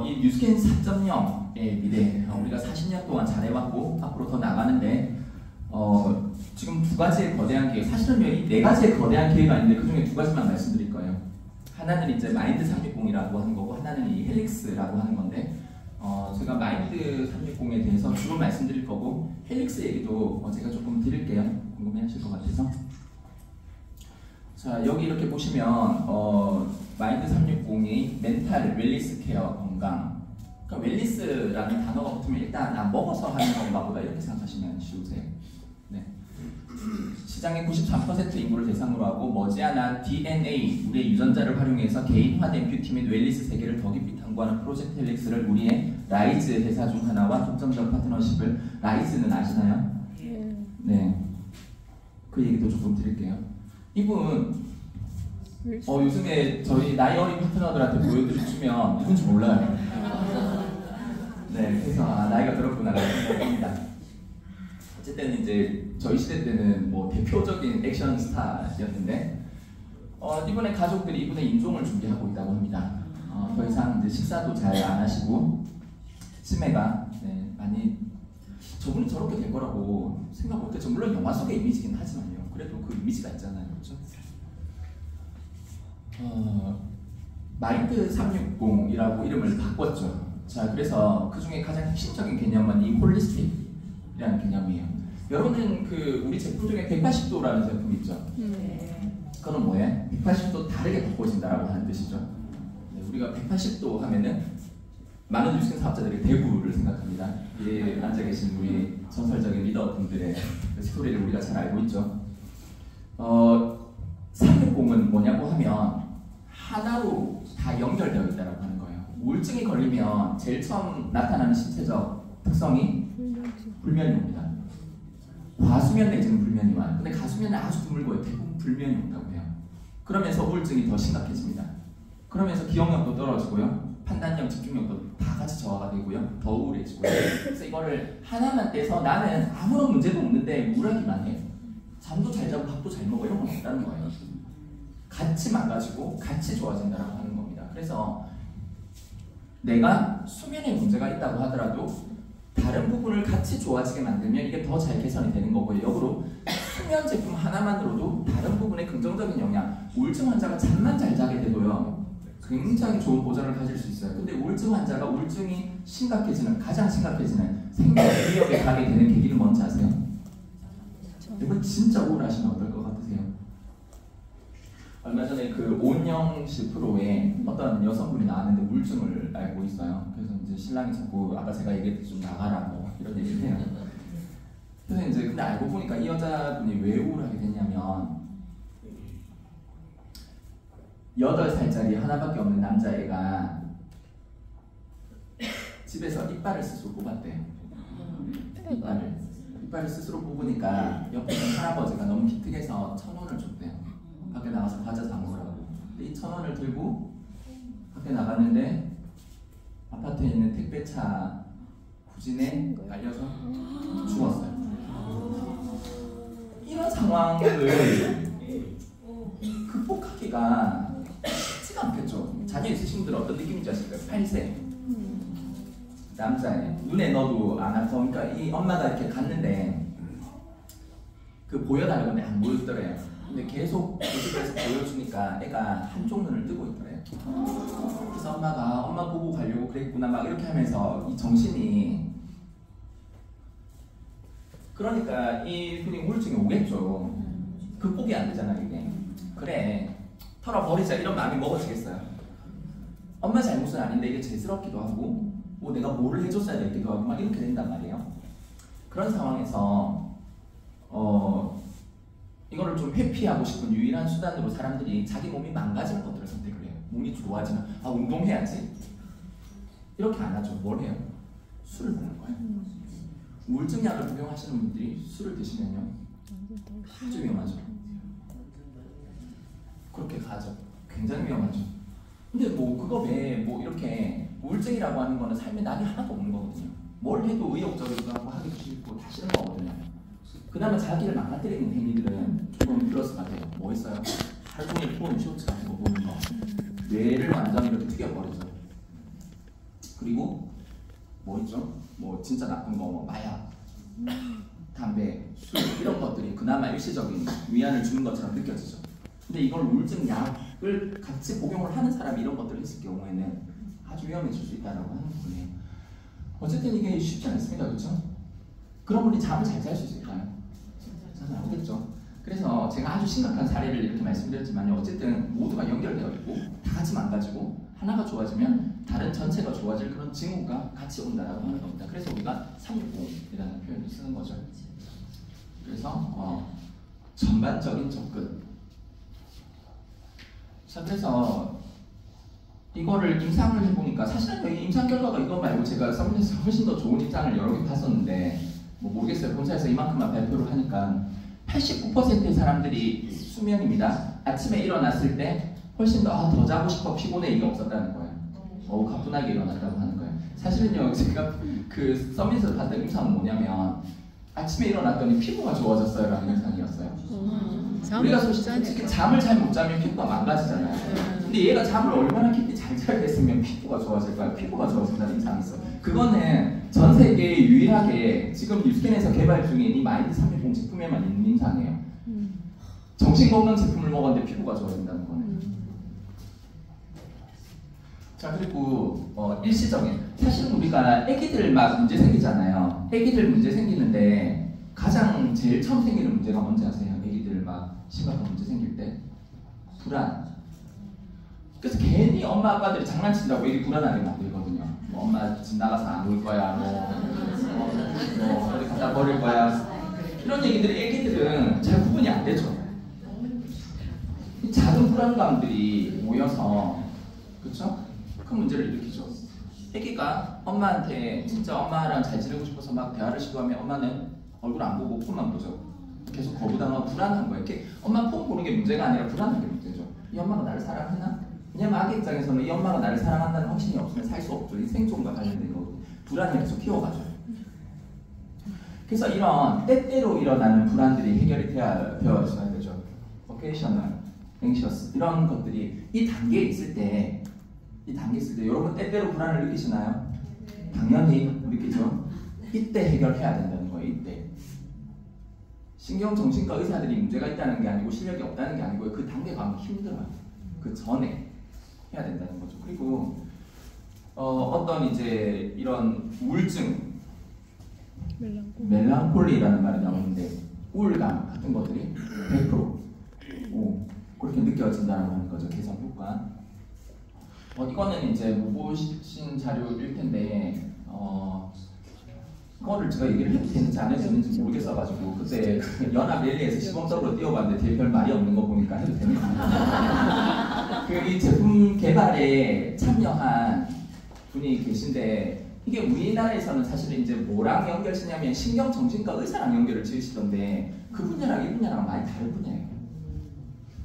S1: 이 뉴스킨 4.0의 미래 우리가 40년 동안 잘해왔고 앞으로 더 나가는데 지금 두 가지의 거대한 기획 사실은 이 네 가지의 거대한 기회가 있는데 그 중에 두 가지만 말씀드릴 거예요. 하나는 이제 마인드 360이라고 하는 거고 하나는 이 헬릭스라고 하는 건데 제가 마인드 360에 대해서 주로 말씀드릴 거고 헬릭스 얘기도 제가 조금 드릴게요. 궁금해하실 것 같아서. 자 여기 이렇게 보시면 마인드 360이 멘탈, 웰리스 케어, 건강 그러니까 웰리스라는 단어가 붙으면 일단 먹어서 하는 건가 보다 이렇게 생각하시면 쉬우세요. 네. 시장의 93% 인구를 대상으로 하고 머지않아 DNA, 우리의 유전자를 활용해서 개인화된 뷰티 및 웰리스 세계를 더 깊이 탐구하는 프로젝트 헬릭스를 우리의 라이즈 회사 중 하나와 독점적 파트너십을 라이즈는 아시나요? 네. 그 얘기도 조금 드릴게요. 이분 요즘에 저희 나이 어린 파트너들한테 보여드리면 누군지 몰라요. 네, 그래서 나이가 들었구나라고 생각합니다. 어쨌든 이제 저희 시대 때는 뭐 대표적인 액션 스타였는데 이번에 가족들이 이분의 인종을 준비하고 있다고 합니다. 더 이상 이제 식사도 잘 안 하시고 치매가 많이 저분은 저렇게 될 거라고 생각 못했죠. 물론 영화 속의 이미지긴 하지만요. 그래도 그 이미지가 있잖아요, 그렇죠? 마인드 360이라고 이름을 바꿨죠. 자, 그래서 그 중에 가장 핵심적인 개념은 이 홀리스틱이라는 개념이에요. 여러분은 그 우리 제품 중에 180도라는 제품 있죠? 그건 뭐예요? 180도 다르게 바꿔진다라고 하는 뜻이죠. 네, 우리가 180도 하면은 많은 뉴스킨 사업자들이 대구를 생각합니다. 여기 앉아 계신 우리 전설적인 리더분들의 그 스토리를 우리가 잘 알고 있죠. 360은 뭐냐고 하면 하나로 다 연결되어 있다고 하는 거예요. 우울증이 걸리면 제일 처음 나타나는 신체적 특성이 불면입니다. 과수면 내지는 불면이 와요. 근데 가수면은 아주 드물고요. 대부분 불면이 온다고 해요. 그러면서 우울증이 더 심각해집니다. 그러면서 기억력도 떨어지고요. 판단력, 집중력도 다 같이 저하가 되고요. 더 우울해지고요. 그래서 이거를 하나만 떼서 나는 아무런 문제도 없는데 우울하기만 해. 잠도 잘 자고 밥도 잘 먹어. 이런 건 없다는 거예요. 같이 망가지고 같이 좋아진다고 하는 겁니다. 그래서 내가 수면에 문제가 있다고 하더라도 다른 부분을 같이 좋아지게 만들면 이게 더 잘 개선이 되는 거고요. 역으로 수면 제품 하나만으로도 다른 부분에 긍정적인 영향, 우울증 환자가 잠만 잘 자게 돼도요 굉장히 좋은 보전을 가질 수 있어요. 근데 우울증 환자가 우울증이 가장 심각해지는 생명 위협에 가게 되는 계기는 뭔지 아세요? 이건 진짜 우울하시면 어떨 것 같으세요? 얼마 전에 그 온영 씨 프로에 어떤 여성분이 나왔는데 우울증을 앓고 있어요. 그래서 이제 신랑이 자꾸 아까 제가 얘기했듯이 좀 나가라 뭐 이런 얘기를 해요. 그래서 이제 근데 알고 보니까 이 여자분이 왜 우울하게 됐냐면 8살짜리 하나밖에 없는 남자애가 집에서 이빨을 스스로 뽑았대요. 이빨을 스스로 뽑으니까 옆에 있는 할아버지가 너무 기특해서 1,000원을 줬대요. 밖에 나가서 과자 사 먹으라고. 근데 이 1,000원을 들고 밖에 나갔는데 아파트에 있는 택배차 후진에 깔려서 죽었어요. 이런 상황을 극복하기가 쉽지가 않겠죠. 자녀 있으신 분들은 어떤 느낌인지 아실까요? 8세 남자애, 눈에 넣어도 안 아파. 그러니까 이 엄마가 이렇게 갔는데 그 보여달라고 하는데 안 보여주더래요. 근데 계속 모습에서 보여주니까 애가 한쪽 눈을 뜨고 있더래요. 그래서 엄마가 엄마 보고 가려고 그랬구나 막 이렇게 하면서 이 정신이, 그러니까 이분이 우울증이 오겠죠. 극복이 안 되잖아 이게. 그래 털어버리자 이런 마음이 먹어지겠어요. 엄마 잘못은 아닌데 이게 죄스럽기도 하고 뭐 내가 뭐를 해줬어야 되기도 하고 막 이렇게 된단 말이에요. 그런 상황에서 이거를 좀 회피하고 싶은 유일한 수단으로 사람들이 자기 몸이 망가지는 것들을 선택을 해요. 몸이 좋아지면 운동해야지 이렇게 안 하죠. 뭘 해요? 술을 먹는 거예요. 우울증 약을 복용하시는 분들이 술을 드시면요 아주 위험하죠. 그렇게 가죠. 굉장히 위험하죠. 근데 뭐 그거 외에 뭐 이렇게 우울증이라고 하는 거는 삶에 낙이 하나도 없는 거거든요. 뭘 해도 의욕적이기도 하고 하기도 싫고 다 싫은 거거든요. 그나마 자기를 망가뜨리는 행위들은 조금 플러스가 돼요. 뭐 있어요? 하루 종일 폰, 쇼츠 같은 거 보는 거. 뇌를 완전히 이렇게 튀겨버리죠. 그리고 뭐 있죠? 뭐 진짜 나쁜 거, 뭐 마약, 담배, 술 이런 것들이 그나마 일시적인 위안을 주는 것처럼 느껴지죠. 근데 이걸 우울증 약을 같이 복용을 하는 사람이 이런 것들을 했을 경우에는 아주 위험해질 수 있다는 하는 부분이에요. 어쨌든 이게 쉽지 않습니다. 그렇죠? 그런 분이 잠을 잘 잘 수 있을까요? 잘 안 오겠죠. 그래서 제가 아주 심각한 사례를 이렇게 말씀드렸지만요. 어쨌든 모두가 연결되어 있고 다 같이 망가지고 하나가 좋아지면 다른 전체가 좋아질 그런 징후가 같이 온다라고 하는 겁니다. 그래서 우리가 360이라는 표현을 쓰는 거죠. 그래서 전반적인 접근. 자, 그래서 이거를 임상을 해보니까 사실은 여기 임상 결과가 이거 말고 제가 서밋에서 훨씬 더 좋은 임상을 여러 개 봤었는데 뭐 모르겠어요. 본사에서 이만큼만 발표를 하니까 89%의 사람들이 수면입니다. 아침에 일어났을 때 훨씬 더 자고 싶어 피곤해 이게 없었다는 거예요. 가뿐하게 일어났다고 하는 거예요. 사실은요 제가 그 서밋에서 봤던 임상은 뭐냐면 아침에 일어났더니 피부가 좋아졌어요 라는 임상이었어요. 우리가 솔직히 잠을 잘 못 자면 피부가 망가지잖아요. 근데 얘가 잠을 얼마나 깊이 잘 자게 했으면 피부가 좋아질까요? 피부가 좋아진다는 임상이 있어요. 그거는 전 세계에 유일하게 지금 뉴스캔에서 개발 중인 이 마인드 360 제품에만 있는 임상이에요. 정신건강 제품을 먹었는데 피부가 좋아진다는 거는. 자, 그리고 일시적인, 사실은 우리가 애기들 막 문제 생기잖아요. 애기들 문제 생기는데 가장 제일 처음 생기는 문제가 뭔지 아세요? 애기들 막 심각한 문제 생길 때 불안. 그래서 괜히 엄마 아빠들이 장난친다고 애기 불안하게 만들거든요. 뭐 엄마 집 나가서 안 올 거야, 뭐 어디 갖다 버릴 거야. 이런 얘기들이 애기들은 잘 구분이 안 되죠. 이 작은 불안감들이 모여서, 그렇죠? 큰 문제를 일으키죠. 애기가 엄마한테 진짜 엄마랑 잘 지내고 싶어서 막 대화를 시도하면 엄마는 얼굴 안 보고 폰만 보죠. 계속 거부당하고 불안한 거예요. 이렇게 엄마 폰 보는 게 문제가 아니라 불안한 게 문제죠. 이 엄마가 나를 사랑하나? 왜냐면 아기 입장에서는 이 엄마가 나를 사랑한다는 확신이 없으면 살 수 없죠. 이 생존과 관련된 거고 불안을 계속 키워가죠. 그래서 이런 때때로 일어나는 불안들이 해결이 되어야 되죠. occasional, anxious 이런 것들이 이 단계에 있을 때 여러분 때때로 불안을 느끼시나요? 당연히 느끼죠. 이때 해결해야 된다는 거예요. 이때. 신경정신과 의사들이 문제가 있다는 게 아니고 실력이 없다는 게 아니고 그 단계 가면 힘들어요. 그 전에 해야 된다는 거죠. 그리고 어떤 이제 이런 우울증, 멜랑콜리라는 말이 나오는데 우울감 같은 것들이 100% 그렇게 느껴진다는 거죠. 개선 효과. 이거는 이제 못 보신 자료일 텐데 그거를 제가 얘기를 해도 되는지 안 해도 되는지 모르겠어가지고 그때 연합 랠리에서 시범적으로 뛰어봤는데 되게 별 말이 없는 거 보니까 해도 되는 거 같아요. 이 제품 개발에 참여한 분이 계신데 이게 우리나라에서는 사실 이제 뭐랑 연결시냐면 신경정신과 의사랑 연결을 지으시던데 그 분야랑 이 분야랑 많이 다른 분야예요.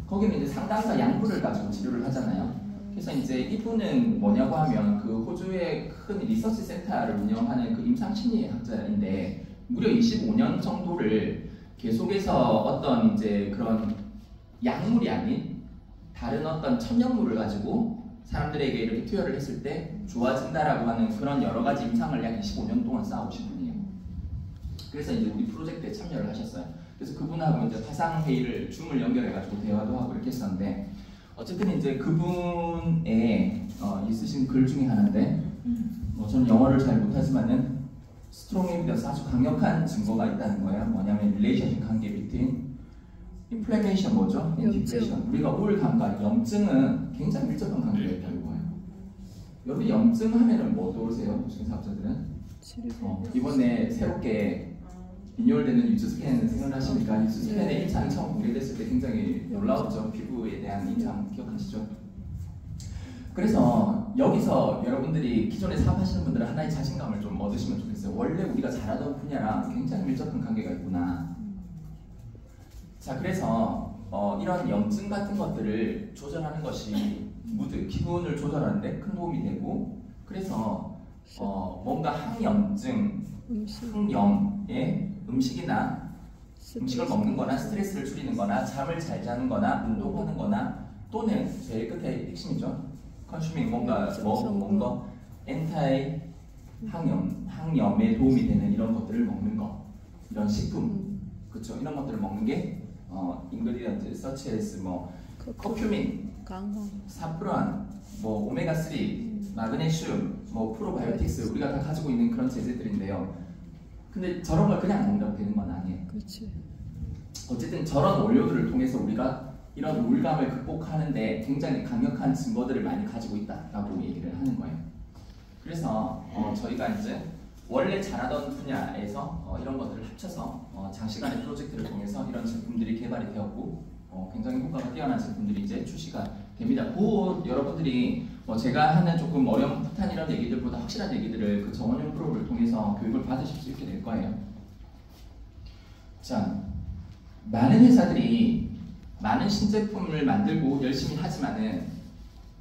S1: 거기는 이제 상담사 양부를 가지고 치료를 하잖아요. 그래서 이제 이분은 뭐냐고 하면 그 호주의 큰 리서치 센터를 운영하는 그 임상심리학자인데 무려 25년 정도를 계속해서 어떤 이제 그런 약물이 아닌 다른 어떤 천연물을 가지고 사람들에게 이렇게 투여를 했을 때 좋아진다라고 하는 그런 여러 가지 임상을 약 25년 동안 쌓아오신 분이에요. 그래서 이제 우리 프로젝트에 참여를 하셨어요. 그래서 그분하고 이제 화상 회의를 줌을 연결해가지고 대화도 하고 이렇게 했었는데 어쨌든 이제 그분의 있으신 글 중에 하나인데 저는 영어를 잘 못하지만은 스트롱 에비던스 아주 강력한 증거가 있다는 거예요. 뭐냐면 릴레이션십 관계 between 인플레메이션 뭐죠? 인티그레이션. 우리가 우울감과 염증은 굉장히 밀접한 관계가 있다는 거예요. 여러분 염증 하면은 뭐 떠오르세요? 정신사업자들은? 이번에 새롭게 리뉴얼되는 유즈스캔 생각나십니까? 유즈스캔의 1창이 처음 공개됐을 때 굉장히 놀라웠죠. 피부에 대한 인상 기억하시죠? 그래서 여기서 여러분들이 기존에 사업하시는 분들은 하나의 자신감을 좀 얻으시면 좋겠어요. 원래 우리가 잘하던 분야랑 굉장히 밀접한 관계가 있구나. 자, 그래서 이런 염증 같은 것들을 조절하는 것이 무드, 기분을 조절하는데 큰 도움이 되고 그래서 뭔가 항염증, 항염에 음식이나 음식을 먹는 거나 스트레스를 줄이는 거나 잠을 잘 자는 거나 운동하는 거나 또는 제일 끝에 핵심이죠. 컨슈밍 뭔가 먹는 거 엔타이 항염에 도움이 되는 이런 것들을 먹는 거 이런 식품 그렇죠. 이런 것들을 먹는 게 인그리디언트 such as 뭐 커큐민, 사프란, 뭐 오메가3, 마그네슘, 뭐 프로바이오틱스 우리가 다 가지고 있는 그런 제재들인데요. 근데 저런 걸 그냥 먹는다고 되는 건 아니에요.
S3: 그렇지.
S1: 어쨌든 저런 원료들을 통해서 우리가 이런 우울감을 극복하는데 굉장히 강력한 증거들을 많이 가지고 있다라고 얘기를 하는 거예요. 그래서 저희가 이제 원래 잘하던 분야에서 이런 것들을 합쳐서 장시간의 프로젝트를 통해서 이런 제품들이 개발이 되었고 굉장히 효과가 뛰어난 제품들이 이제 출시가 됩니다. 그 여러분들이 제가 하는 조금 어렴풋한 이런 얘기들보다 확실한 얘기들을 그 정원용 프로를 통해서 교육을 받으실 수 있게 될 거예요. 자, 많은 회사들이 많은 신제품을 만들고 열심히 하지만은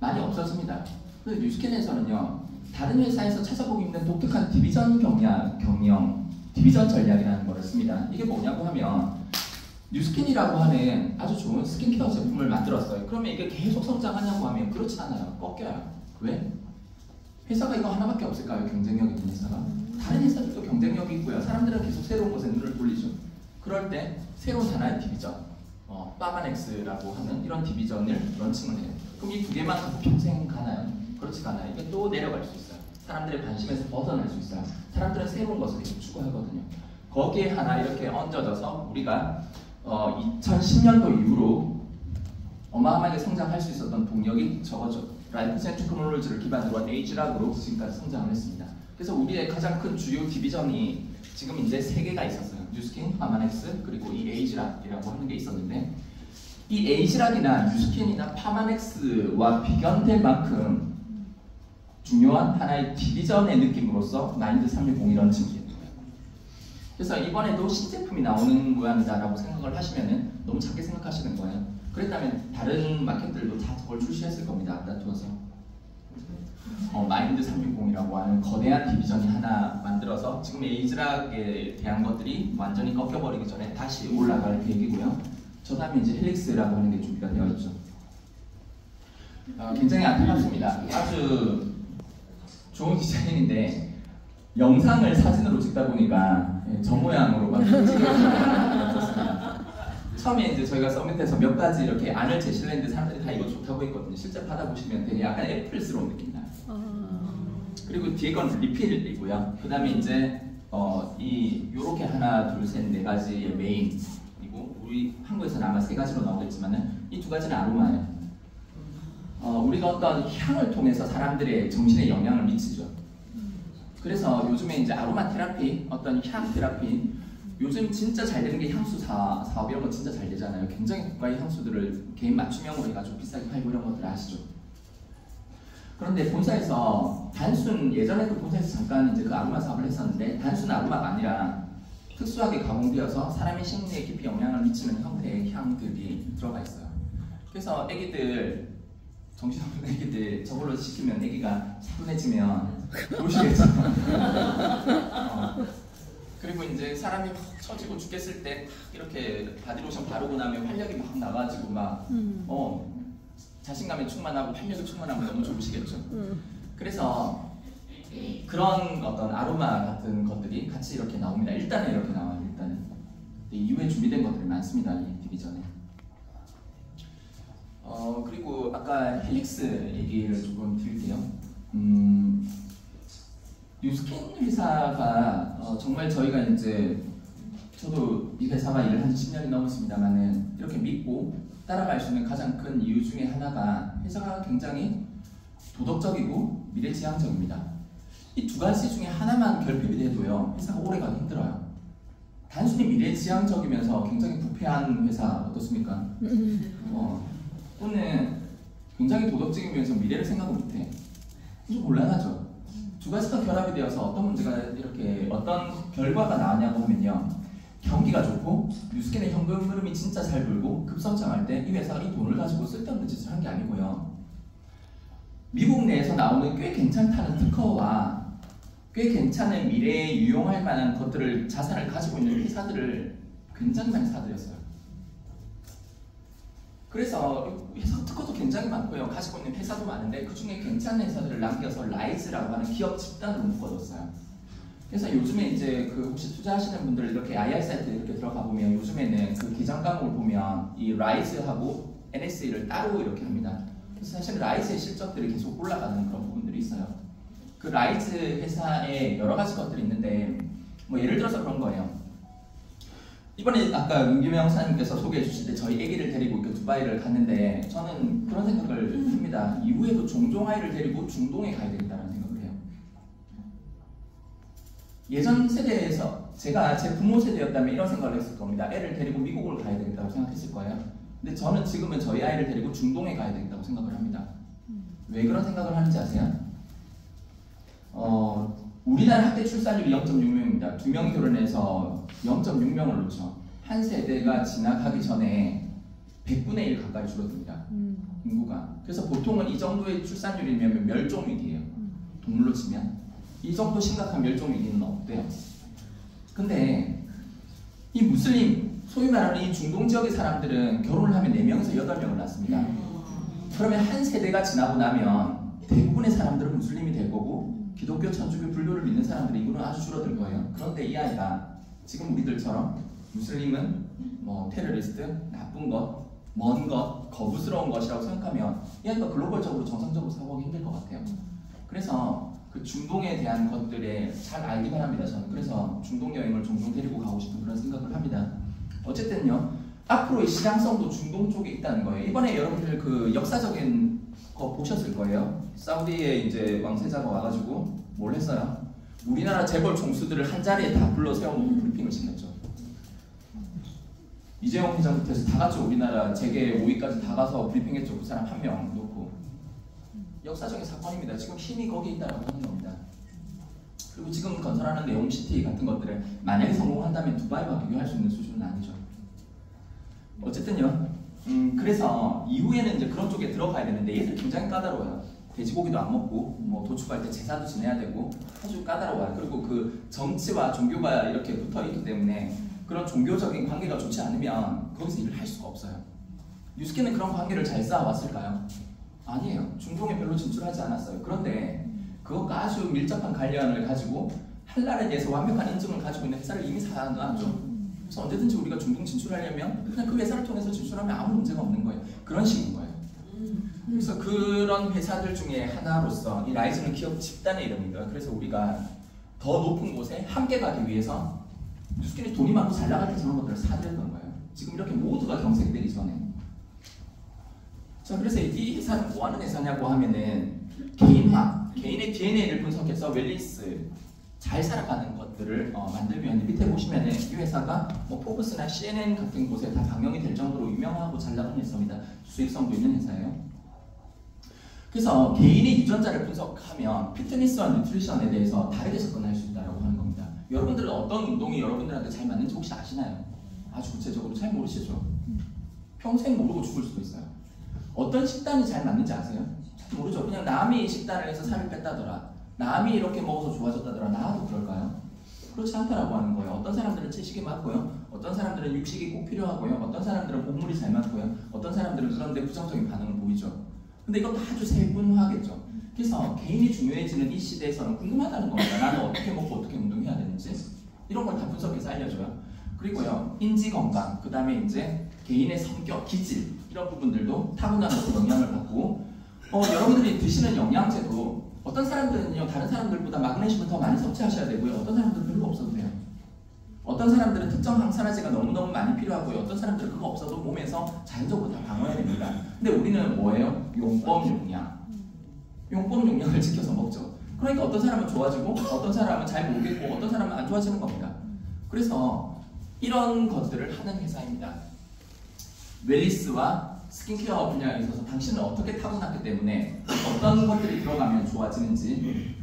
S1: 많이 없어집니다. 그래서 뉴스캔에서는요, 다른 회사에서 찾아보기 힘든 독특한 디비전 경영, 디비전 전략이라는 것을 씁니다. 이게 뭐냐고 하면 뉴스킨이라고 하는 아주 좋은 스킨케어 제품을 만들었어요. 그러면 이게 계속 성장하냐고 하면 그렇지 않아요. 꺾여요. 왜? 회사가 이거 하나밖에 없을까요? 경쟁력 있는 회사가? 다른 회사들도 경쟁력이 있고요. 사람들은 계속 새로운 곳에 눈을 돌리죠. 그럴 때 새로운 하나의 디비전, 파마넥스라고 하는 이런 디비전을 런칭을 해요. 그럼 이 두 개만 갖고 평생 가나요? 그렇지가 않아요. 이게 또 내려갈 수 있어요. 사람들의 관심에서 벗어날 수 있어요. 사람들은 새로운 것을 계속 추구하거든요. 거기에 하나 이렇게 얹어져서 우리가 2010년도 이후로 어마어마하게 성장할 수 있었던 동력이 저거죠. 라이프 센트릭 테크놀로지를 기반으로 한 에이지락으로 지금까지 성장을 했습니다. 그래서 우리의 가장 큰 주요 디비전이 지금 이제 3개가 있었어요. 뉴스킨, 파마넥스, 그리고 이 에이지락이라고 하는 게 있었는데 이 에이지락이나 뉴스킨이나 파마넥스와 비견될 만큼 중요한 하나의 디비전의 느낌으로서 마인드 360이 런칭이에요. 그래서 이번에도 신제품이 나오는 모양이다라고 생각을 하시면은 너무 작게 생각하시는 거예요. 그랬다면 다른 마켓들도 다 저걸 출시했을 겁니다. 앞다투어서 마인드 360이라고 하는 거대한 디비전이 하나 만들어서 지금 에이즈락에 대한 것들이 완전히 꺾여버리기 전에 다시 올라갈 계획이고요. 저 다음에 이제 헬릭스라고 하는 게 준비가 되어 있죠. 굉장히 안타깝습니다. 아주 좋은 디자인인데 영상을 사진으로 찍다 보니까 저 모양으로만 찍어졌습니다. 처음에 이제 저희가 서밋에서 몇 가지 이렇게 안을 제시를 했는데 사람들이 다 이거 좋다고 했거든요. 실제 받아보시면 되게 약간 애플스러운 느낌 나요. 그리고 뒤에 건 리필이고요. 그 다음에 이제 요렇게 하나, 둘, 셋, 네 가지의 메인 그리고 우리 한국에서는 아마 3가지로 나오겠지만은 이 2가지는 아로마예요. 우리가 어떤 향을 통해서 사람들의 정신에 영향을 미치죠. 그래서 요즘에 이제 아로마 테라피, 어떤 향 테라피, 요즘 진짜 잘 되는 게 향수 사업 이런 거 진짜 잘 되잖아요. 굉장히 고가의 향수들을 개인 맞춤형으로 해가지고 비싸게 팔고 이런 것들 아시죠? 그런데 본사에서 예전에도 본사에서 잠깐 이제 그 아로마 사업을 했었는데 단순 아로마가 아니라 특수하게 가공되어서 사람의 심리에 깊이 영향을 미치는 형태의 향들이 들어가 있어요. 그래서 애기들, 정신없는 애기들 저걸로 시키면 애기가 차분해지면 좋으시겠죠. 그리고 이제 사람이 막 처지고 죽겠을 때 이렇게 바디로션 바르고 나면 활력이 막 나가지고 막 자신감이 충만하고 활력이 충만하면 너무 좋으시겠죠. 그래서 그런 어떤 아로마 같은 것들이 같이 이렇게 나옵니다. 일단은 이렇게 나와요. 일단은 이후에 준비된 것들이 많습니다. 이 디비전에. 그리고 아까 헬릭스 얘기를 조금 드릴게요. 뉴스킨 회사가 정말 저희가 이제 저도 이 회사와 일을 한 10년이 넘었습니다만은 이렇게 믿고 따라갈 수 있는 가장 큰 이유 중에 하나가 회사가 굉장히 도덕적이고 미래지향적입니다. 이 두 가지 중에 하나만 결핍이 돼도요 회사가 오래가기 힘들어요. 단순히 미래지향적이면서 굉장히 부패한 회사 어떻습니까? 또는 굉장히 도덕적이면서 미래를 생각을 못해. 좀 곤란하죠. 두 가지가 결합이 되어서 어떤 문제가 이렇게 어떤 결과가 나왔냐고 하면요, 경기가 좋고 뉴스캔의 현금 흐름이 진짜 잘 돌고 급성장할 때 이 회사가 이 돈을 가지고 쓸데없는 짓을 한 게 아니고요, 미국 내에서 나오는 꽤 괜찮다는 특허와 꽤 괜찮은 미래에 유용할 만한 것들을 자산을 가지고 있는 회사들을 굉장히 많이 사들였어요. 그래서 회사 특허도 굉장히 많고요, 가지고 있는 회사도 많은데 그 중에 괜찮은 회사들을 남겨서 라이즈라고 하는 기업 집단으로 묶어뒀어요. 그래서 요즘에 이제 그 혹시 투자하시는 분들 이렇게 IR 사이트에 이렇게 들어가 보면 요즘에는 그 계정 과목을 보면 이 라이즈하고 NSA를 따로 이렇게 합니다. 그래서 사실 라이즈의 실적들이 계속 올라가는 그런 부분들이 있어요. 그 라이즈 회사에 여러 가지 것들이 있는데 뭐 예를 들어서 그런 거예요. 이번에 아까 윤규명 사님께서 소개해 주실 때 저희 아기를 데리고 이렇게 두바이를 갔는데 저는 그런 생각을 합니다. 이후에도 종종 아이를 데리고 중동에 가야 되겠다는 생각을 해요. 예전 세대에서 제가 제 부모 세대였다면 이런 생각을 했을 겁니다. 애를 데리고 미국으로 가야 되겠다고 생각했을 거예요. 근데 저는 지금은 저희 아이를 데리고 중동에 가야 되겠다고 생각을 합니다. 왜 그런 생각을 하는지 아세요? 우리나라 학대 출산율이 0.6명입니다. 2명이 결혼해서 0.6명을 놓죠. 한 세대가 지나가기 전에 100분의 1 가까이 줄어듭니다. 인구가. 그래서 보통은 이 정도의 출산율이면 멸종위기예요. 동물로 치면. 이 정도 심각한 멸종위기는 없대요. 근데 이 무슬림, 소위 말하는 이 중동 지역의 사람들은 결혼을 하면 4명에서 8명을 낳습니다. 그러면 한 세대가 지나고 나면 대부분의 사람들은 무슬림이 될 거고 기독교, 천주교, 불교를 믿는 사람들이 이거는 아주 줄어들 거예요. 그런데 이 아이가 지금 우리들처럼 무슬림은 뭐 테러리스트, 나쁜 것, 먼 것, 거부스러운 것이라고 생각하면 이 아이가 글로벌적으로 정상적으로 사고하기 힘들 것 같아요. 그래서 그 중동에 대한 것들에 잘 알기 바랍니다. 저는 그래서 중동 여행을 종종 데리고 가고 싶은 그런 생각을 합니다. 어쨌든요, 앞으로의 시장성도 중동 쪽에 있다는 거예요. 이번에 여러분들 그 역사적인 거 보셨을 거예요. 사우디에 이제 왕세자가 와가지고 뭘 했어요? 우리나라 재벌 총수들을 한 자리에 다 불러 세워놓고 브리핑을 시켰죠. 이재용 회장부터 해서 다 같이 우리나라 재계 5위까지 다 가서 브리핑했죠. 그 사람 한 명 놓고. 역사적인 사건입니다. 지금 힘이 거기에 있다고 하는 겁니다. 그리고 지금 건설하는 네옴시티 같은 것들을 만약에 성공한다면 두바이와 비교할 수 있는 수준은 아니죠. 어쨌든요, 그래서 이후에는 이제 그런 쪽에 들어가야 되는데 얘들 굉장히 까다로워요. 돼지고기도 안 먹고 뭐 도축할 때 제사도 지내야 되고 아주 까다로워요. 그리고 그 정치와 종교가 이렇게 붙어 있기 때문에 그런 종교적인 관계가 좋지 않으면 거기서 일을 할 수가 없어요. 뉴스캔은 그런 관계를 잘 쌓아왔을까요? 아니에요. 중동에 별로 진출하지 않았어요. 그런데 그것과 아주 밀접한 관련을 가지고 할랄에 대해서 완벽한 인증을 가지고 있는 회사를 이미 사놨죠. 그래서 언제든지 우리가 중동 진출하려면 그냥 그 회사를 통해서 진출하면 아무 문제가 없는 거예요. 그런 식인 거예요. 그래서 그런 회사들 중에 하나로서 이 라이즈는 기업 집단의 이름입니다. 그래서 우리가 더 높은 곳에 함께 가기 위해서 뉴스캔이 돈이 많고 잘 나갈 때 저런 것들을 사들였던 거예요. 지금 이렇게 모두가 경색되기 전에. 자, 그래서 이 회사는 뭐 하는 회사냐고 하면은 개인화, 개인의 DNA를 분석해서 웰리스 잘 살아가는 것들을 만들기 위한, 밑에 보시면은 이 회사가 뭐 포브스나 CNN 같은 곳에 다 방영이 될 정도로 유명하고 잘 나가는 회사입니다. 수익성도 있는 회사예요. 그래서 개인의 유전자를 분석하면 피트니스와 뉴트리션에 대해서 다르게 접근할 수 있다고 하는 겁니다. 여러분들은 어떤 운동이 여러분들한테 잘 맞는지 혹시 아시나요? 아주 구체적으로 잘 모르시죠? 평생 모르고 죽을 수도 있어요. 어떤 식단이 잘 맞는지 아세요? 잘 모르죠. 그냥 남이 식단을 해서 살을 뺐다더라, 남이 이렇게 먹어서 좋아졌다더라, 나도 그럴까요? 그렇지 않다라고 하는 거예요. 어떤 사람들은 채식이 맞고요, 어떤 사람들은 육식이 꼭 필요하고요, 어떤 사람들은 곡물이 잘 맞고요, 어떤 사람들은 그런데 부정적인 반응을 보이죠. 근데 이것도 아주 세분화하겠죠. 그래서 개인이 중요해지는 이 시대에서는 궁금하다는 겁니다. 나는 어떻게 먹고 어떻게 운동해야 되는지 이런 걸 다 분석해서 알려줘요. 그리고요, 인지 건강, 그 다음에 이제 개인의 성격, 기질 이런 부분들도 타고나는 영향을 받고, 여러분들이 드시는 영양제도 어떤 사람들은요 다른 사람들보다 마그네슘을 더 많이 섭취하셔야 되고요, 어떤 사람들은 별로 없어도 돼요. 어떤 사람들은 특정 항산화제가 너무너무 많이 필요하고요, 어떤 사람들은 그거 없어도 몸에서 자연적으로 다 방어해야 됩니다. 근데 우리는 뭐예요? 용법 용량. 용법 용량을 지켜서 먹죠. 그러니까 어떤 사람은 좋아지고 어떤 사람은 잘 모르겠고 어떤 사람은 안 좋아지는 겁니다. 그래서 이런 것들을 하는 회사입니다. 웰리스와 스킨케어 분야에 있어서 당신은 어떻게 타고났기 때문에 어떤 것들이 들어가면 좋아지는지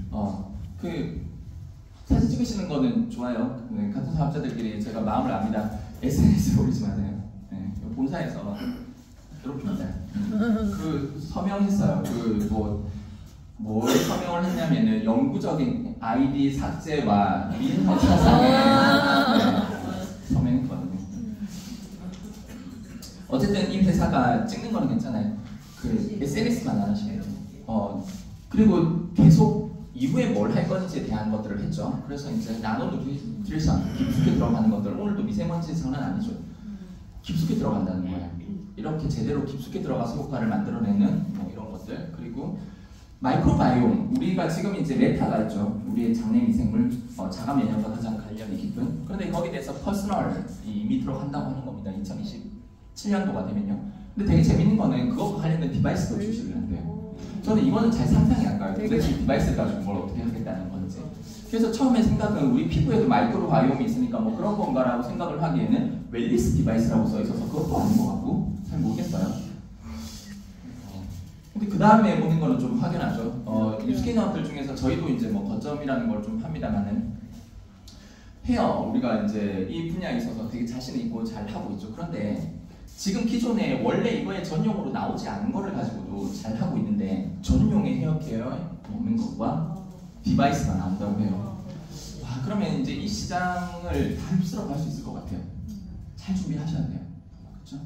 S1: 사진 찍으시는 거는 좋아요. 네, 같은 사업자들끼리 제가 마음을 압니다. SNS에 올리지 마세요. 네, 본사에서 괴롭힙니다. 그 서명했어요. 뭘 서명을 했냐면은 영구적인 아이디 삭제와 민원 사상에 서명했거든요. 어쨌든 이 회사가 찍는 거는 괜찮아요. SNS만 안 하시면 돼요. 그리고 계속 이후에 뭘 할 건지에 대한 것들을 했죠. 그래서 이제 나노 누트리션 깊숙이 들어가는 것들, 오늘도 미세먼지 선은 아니죠. 깊숙이 들어간다는 거예요. 이렇게 제대로 깊숙이 들어가서 효과를 만들어내는 이런 것들. 그리고 마이크로바이옴, 우리가 지금 이제 메타가 있죠. 우리의 장내 미생물, 자가 면역과 가장 관련이 깊은. 그런데 거기에 대해서 퍼스널이 이미 들어간다고 하는 겁니다. 2027년도가 되면요. 근데 되게 재밌는 거는 그것과 관련된 디바이스도 출시를 한대요. 저는 이거는 잘 상상이 안 가요. 도대체 디바이스 가지고 뭘 어떻게 하겠다는 건지. 그래서 처음에 생각은 우리 피부에도 마이크로바이옴이 있으니까 뭐 그런 건가라고 생각을 하기에는 웰리스 디바이스라고 써 있어서 그것도 아닌 것 같고 잘 모르겠어요. 근데 그 다음에 오는 거는 좀 확연하죠. 뉴스캐너들 중에서 저희도 이제 뭐 거점이라는 걸 좀 합니다만은 헤어, 우리가 이제 이 분야에 있어서 되게 자신 있고 잘 하고 있죠. 그런데 지금 기존에 원래 이거에 전용으로 나오지 않은 거를 가지고도 잘 하고 있는데 전용의 헤어케어에 없는 것과 디바이스가 나온다고 해요. 와, 그러면 이제 이 시장을 다 휩쓸어 갈 수 있을 것 같아요. 잘 준비하셔야 돼요. 그렇죠?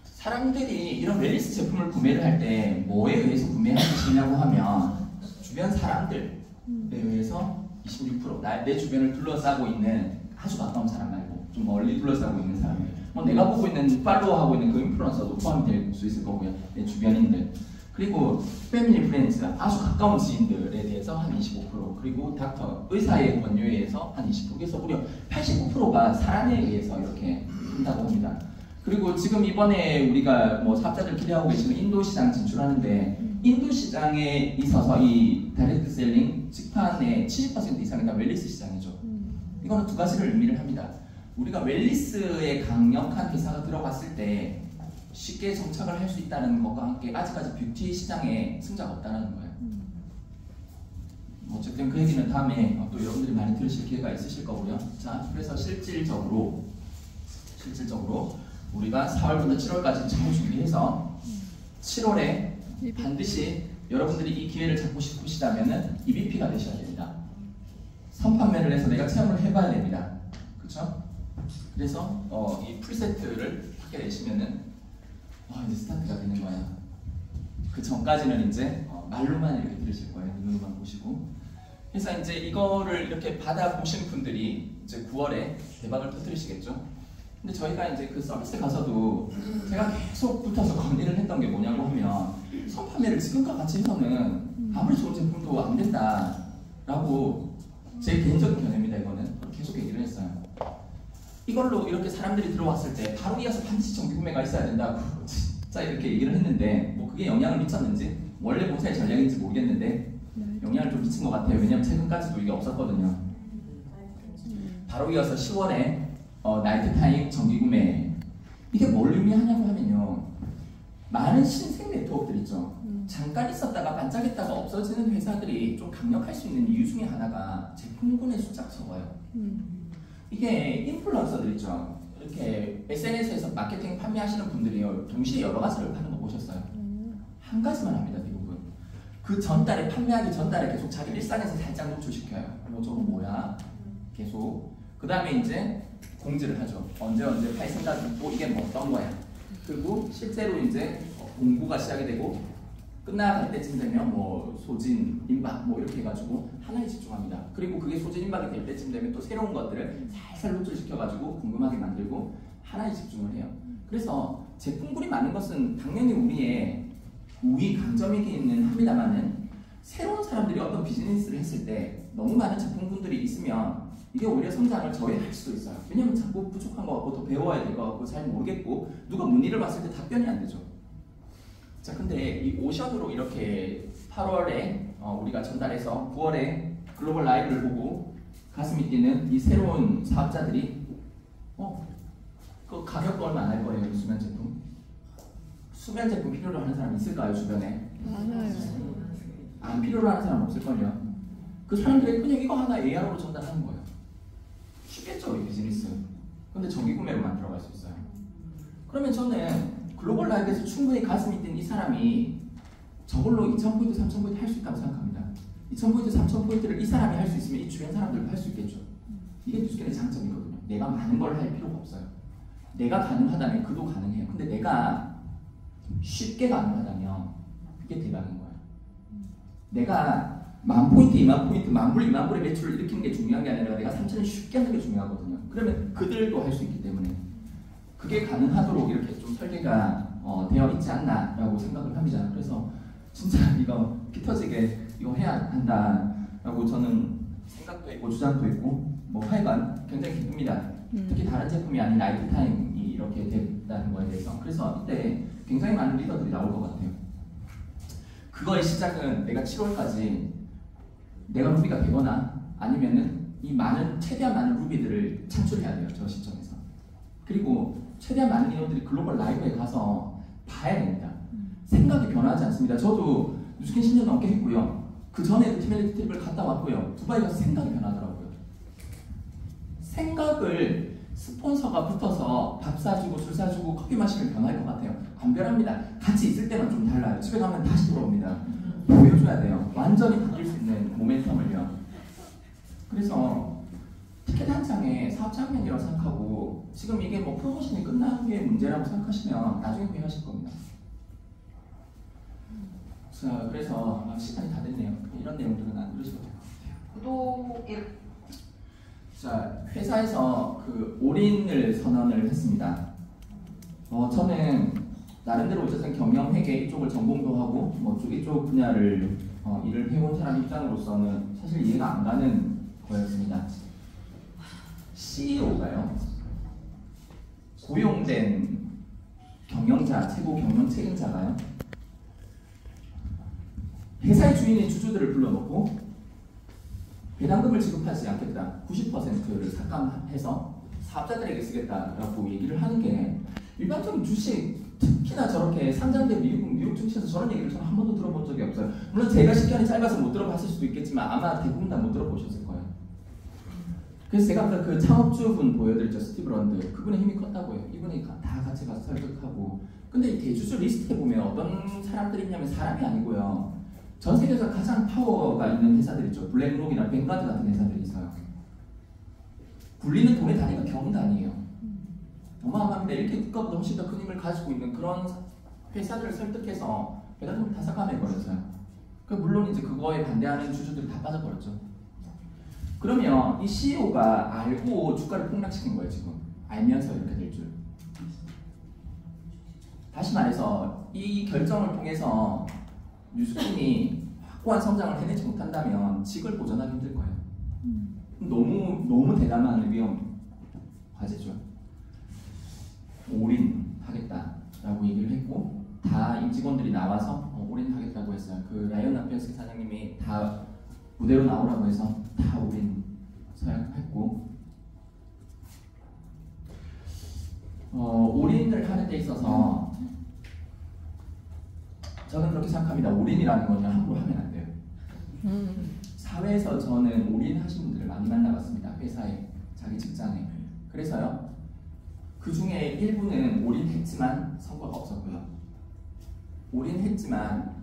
S1: 사람들이 이런 웰리스 제품을 구매를 할 때 뭐에 의해서 구매하시냐고 하면 주변 사람들에 의해서 26%, 내 주변을 둘러싸고 있는 아주 가까운 사람 말고 좀 멀리 둘러싸고 있는 사람들, 뭐 내가 보고 있는 팔로우하고 있는 그 인플루언서도 포함이 될 수 있을 거고요. 내 주변인들, 그리고 패밀리 프렌즈, 아주 가까운 지인들에 대해서 한 25%, 그리고 닥터, 의사의 권유에 의해서 한 20%, 그래서 무려 89%가 사람에 의해서 이렇게 한다고 합니다. 그리고 지금 이번에 우리가 뭐 사업자들 기대하고 계시는 인도 시장 진출하는데, 인도 시장에 있어서 이 다이렉트 셀링 직판의 70% 이상이 다 웰리스 시장이죠. 이거는 두 가지를 의미를 합니다. 우리가 웰리스에 강력한 회사가 들어갔을 때 쉽게 정착을 할 수 있다는 것과 함께 아직까지 뷰티 시장에 승자가 없다는 거예요. 어쨌든 그 얘기는 다음에 또 여러분들이 많이 들으실 기회가 있으실 거고요. 자, 그래서 실질적으로 우리가 4월부터 7월까지 잘 준비해서 7월에 반드시 여러분들이 이 기회를 잡고 싶으시다면 EVP가 되셔야 됩니다. 선판매를 해서 내가 체험을 해봐야 됩니다. 그렇죠? 그래서 이 풀세트를 하게 되시면은 이제 스타트가 되는 거야. 그 전까지는 이제 말로만 이렇게 들으실 거예요. 눈으로만 보시고. 그래서 이제 이거를 이렇게 받아보신 분들이 이제 9월에 대박을 터뜨리시겠죠. 근데 저희가 이제 그 서비스 가서도 제가 계속 붙어서 건의를 했던 게 뭐냐고 하면, 선판매를 지금과 같이 해서는 아무리 좋은 제품도 안 된다라고, 제 개인적인 견해입니다. 이거는 계속 얘기를 했어요. 이걸로 이렇게 사람들이 들어왔을 때 바로 이어서 반드시 정기 구매가 있어야 된다고 진짜 이렇게 얘기를 했는데, 뭐 그게 영향을 미쳤는지, 원래 본사의 전략인지 모르겠는데 영향을 좀 미친 것 같아요. 왜냐면 최근까지도 이게 없었거든요. 바로 이어서 10월에 나이트 타임 정기 구매, 이게 뭘 의미하냐고 하면요, 많은 신생 네트워크들 있죠. 잠깐 있었다가 반짝했다가 없어지는 회사들이 좀 강력할 수 있는 이유 중에 하나가 제품군의 숫자가 적어요. 이게 인플루언서들 있죠. 이렇게 SNS에서 마케팅 판매하시는 분들이요, 동시에 여러 가지를 하는 거 보셨어요? 한 가지만 합니다, 대부분. 그 전달에, 판매하기 전달에 계속 자기 일상에서 살짝 노출시켜요. 뭐 저거 뭐야? 계속. 그 다음에 이제 공지를 하죠. 언제 팔 생각 있고 이게 뭐 어떤 거야. 그리고 실제로 이제 공부가 시작이 되고 끝나갈 때쯤 되면 뭐 소진, 임박 뭐 이렇게 해가지고 하나에 집중합니다. 그리고 그게 소진, 임박이 될 때쯤 되면 또 새로운 것들을 살살 노출시켜가지고 궁금하게 만들고 하나에 집중을 해요. 그래서 제품군이 많은 것은 당연히 우리의 우위 강점이기는 합니다만은 새로운 사람들이 어떤 비즈니스를 했을 때 너무 많은 제품군들이 있으면 이게 오히려 성장을 저해할 수도 있어요. 왜냐면 자꾸 부족한 것 같고 더 배워야 될 것 같고 잘 모르겠고 누가 문의를 왔을 때 답변이 안 되죠. 자, 근데 이 오션으로 이렇게 8월에 우리가 전달해서 9월에 글로벌 라이브를 보고 가슴이 뛰는 이 새로운 사업자들이 그 가격도 얼마 안 할 거예요. 이 수면 제품. 수면 제품 필요로 하는 사람 있을까요, 주변에?
S4: 많아요.
S1: 안 필요로 하는 사람 없을걸요. 그 사람들이 그냥 이거 하나 AR로 전달하는 거예요. 쉽겠죠, 이 비즈니스. 근데 정기 구매로만 들어갈 수 있어요. 그러면 저는 글로벌 라이브에서 충분히 가슴이 뛴 이 사람이 저걸로 2,000포인트, 3,000포인트 할 수 있다고 생각합니다. 2,000포인트, 3,000포인트를 이 사람이 할 수 있으면 이 주변 사람들도 할 수 있겠죠. 이게 뉴스캔의 장점이거든요. 내가 많은 걸 할 필요가 없어요. 내가 가능하다면 그도 가능해요. 근데 내가 쉽게 가능하다면 그게 대박인 거예요. 내가 10,000포인트, 20,000포인트, 10,000불, 20,000불의 매출을 일으키는 게 중요한 게 아니라 내가 3,000을 쉽게 하는 게 중요하거든요. 그러면 그들도 할 수 있기 때문에 그게 가능하도록 이렇게 좀 설계가 되어 있지 않나라고 생각을 합니다. 그래서 진짜 이거 피 터지게 이거 해야 한다라고 저는 생각도 있고 주장도 있고 뭐 하여간 굉장히 기쁩니다. 특히 다른 제품이 아닌 라이프타임이 이렇게 됐다는 거에 대해서. 그래서 이때 굉장히 많은 리더들이 나올 것 같아요. 그거의 시작은 내가 7월까지 내가 루비가 되거나 아니면은 이 최대한 많은 루비들을 창출해야 돼요. 저 시점에서. 그리고 최대한 많은 인원들이 글로벌 라이브에 가서 봐야 됩니다. 생각이 변하지 않습니다. 저도 뉴스캔 10년 넘게 했고요. 그 전에도 티멜리 트립을 갔다 왔고요. 두바이 가서 생각이 변하더라고요. 생각을 스폰서가 붙어서 밥 사주고 술 사주고 커피 마시면 변할 것 같아요. 안 변합니다. 같이 있을 때만 좀 달라요. 집에 가면 다시 돌아옵니다. 보여줘야 돼요. 완전히 바뀔 수 있는 모멘텀을요. 그래서 티켓 한 장에 사업자 한 명이라고 생각하고 지금 이게 뭐 프로모션이 끝난 게 문제라고 생각하시면 나중에 후회하실 겁니다. 자, 그래서 시간이 다 됐네요. 이런 내용들은 안 들으셔도 될 것 같아요.
S3: 구독
S1: 자, 회사에서 그 올인을 선언을 했습니다. 저는 나름대로 어쨌든 경영회계 이쪽을 전공도 하고 뭐 이쪽 분야를 일을 해온 사람 입장으로서는 사실 이해가 안 가는 거였습니다. CEO가요, 고용된 경영자, 최고 경영 책임자가요, 회사의 주인인 주주들을 불러놓고 배당금을 지급하지 않겠다, 90%를 삭감해서 사업자들에게 쓰겠다라고 얘기를 하는 게 일반적인 주식, 특히나 저렇게 상장된 미국 증시에서 저런 얘기를 저는 한 번도 들어본 적이 없어요. 물론 제가 시간이 짧아서 못 들어봤을 수도 있겠지만 아마 대부분 다 못 들어보셨을 거예요. 그래서 제가 아까 그 창업주분 보여드렸죠, 스티브 런드. 그분의 힘이 컸다고요. 이분이 다 같이 가서 설득하고. 근데 이 대주주 리스트에 보면 어떤 사람들이 있냐면 사람이 아니고요, 전 세계에서 가장 파워가 있는 회사들 있죠. 블랙록이나 뱅가드 같은 회사들이 있어요. 굴리는 돈의 단위가 경단이에요. 어마어마합니다. 이렇게 국가보다 훨씬 더 큰 힘을 가지고 있는 그런 회사들을 설득해서 배당금을 다 삭감해버렸어요. 물론 이제 그거에 반대하는 주주들이 다 빠져버렸죠. 그러면 이 CEO가 알고 주가를 폭락시킨 거예요. 지금 알면서 이렇게 될 줄. 다시 말해서 이 결정을 통해서 뉴스킨이 확고한 성장을 해내지 못한다면 직을 보존하기 힘들 거예요. 너무 대담한 위험 과제죠. 올인하겠다라고 얘기를 했고 다 임직원들이 나와서 올인하겠다고 했어요. 그 라이언 남편스 사장님이 다 무대로 나오라고 해서 다 올인 서약했고, 올인을 하는 데 있어서 저는 그렇게 생각합니다. 올인이라는 건 함부로 하면 안 돼요. 사회에서 저는 올인하신 분들을 많이 만나봤습니다. 회사에, 자기 직장에. 그래서요, 그 중에 일부는 올인했지만 성과가 없었고요. 올인했지만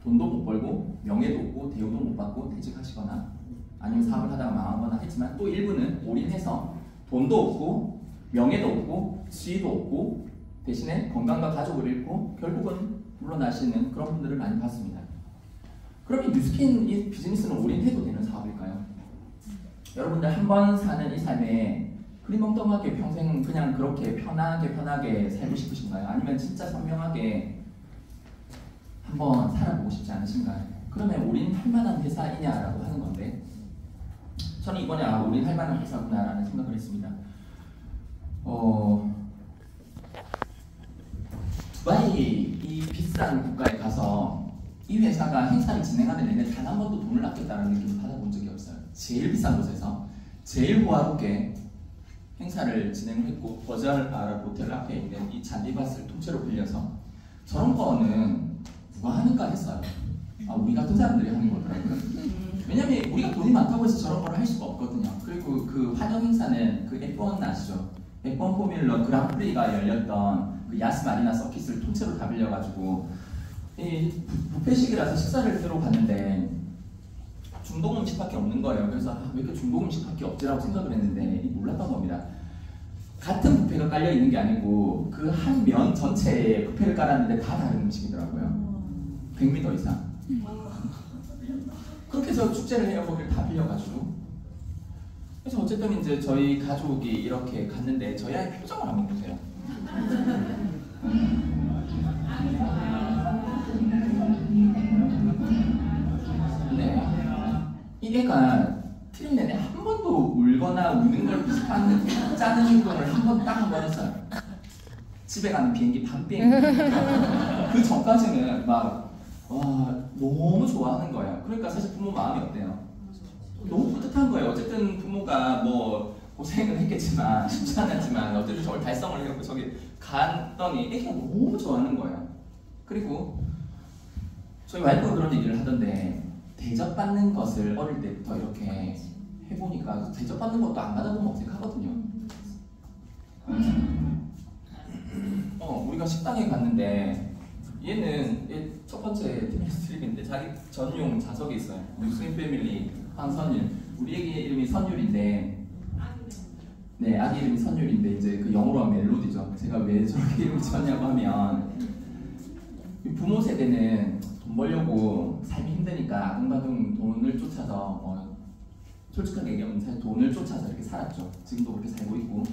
S1: 돈도 못 벌고 명예도 없고 대우도 못 받고 퇴직하시거나 아니면 사업을 하다가 망하거나 했지만, 또 일부는 올인해서 돈도 없고 명예도 없고 지위도 없고 대신에 건강과 가족을 잃고 결국은 물러나시는 그런 분들을 많이 봤습니다. 그럼 이 뉴스킨 이 비즈니스는 올인해도 되는 사업일까요? 여러분들 한 번 사는 이 삶에 흐리멍텅하게 평생 그냥 그렇게 편하게 살고 싶으신가요? 아니면 진짜 선명하게 한번 살아보고 싶지 않으신가요? 그러면 올인할 만한 회사이냐라고 하는 건데, 저는 이번에 올인할 만한 회사구나라는 생각을 했습니다. 두바이 이 비싼 국가에 가서 이 회사가 행사를 진행하는 내내 단 한 번도 돈을 아꼈다는 느낌을 받아본 적이 없어요. 제일 비싼 곳에서 제일 호화롭게 행사를 진행을 했고, 버즈알 호텔 앞에 있는 이 잔디밭을 통째로 빌려서 저런 거는 누가 하는가 했어요. 우리 같은 사람들이 하는 거더라고요. 왜냐면 우리가 돈이 많다고 해서 저런 걸 할 수가 없거든요. 그리고 그 환영 행사는 그 F1 아시죠? F1 포뮬러 그랑프리가 열렸던 그 야스 마리나 서킷을 통째로 다 빌려가지고 이 뷔페식이라서 식사를 들어 갔는데 중동 음식밖에 없는 거예요. 그래서 왜 이렇게 중동 음식밖에 없지라고 생각을 했는데 몰랐던 겁니다. 같은 뷔페가 깔려 있는 게 아니고 그 한 면 전체에 뷔페를 깔았는데 다 다른 음식이더라고요. 100m 이상. 그렇게 해서 축제를 해요. 거기를 다 빌려가지고. 그래서 어쨌든 이제 저희 가족이 이렇게 갔는데 저희 아이 표정을 한번 보세요. 네. 이 애가 트림 내내 한 번도 울거나 우는 걸 비슷한 짜는 행동을 한 번 했어요. 집에 가는 비행기 반 비행기. 그 전까지는 막 너무 좋아하는 거예요. 그러니까 사실 부모 마음이 어때요? 너무 뿌듯한 거예요. 어쨌든 부모가 뭐 고생은 했겠지만 쉽지 않았지만 어쨌든 저걸 달성을 해갖고 저기 갔더니 애기가 너무 좋아하는 거예요. 그리고 저희 와이프가 그런 얘기를 하던데, 대접받는 것을 어릴 때부터 이렇게 해보니까 대접받는 것도 안 받아보면 어색하거든요. 우리가 식당에 갔는데 얘 첫 번째 스트립인데 자기 전용 좌석이 있어요. 무슬림 패밀리 황선율. 우리 애기 이름이 선율인데, 네, 아기 이름이 선율인데 이제 그 영어로 하면 멜로디죠. 제가 왜 저렇게 이름을 지었냐고 하면, 부모 세대는 돈 벌려고 삶이 힘드니까 아둥바둥 돈을 쫓아서 솔직하게 얘기하면 사실 돈을 쫓아서 이렇게 살았죠. 지금도 그렇게 살고 있고.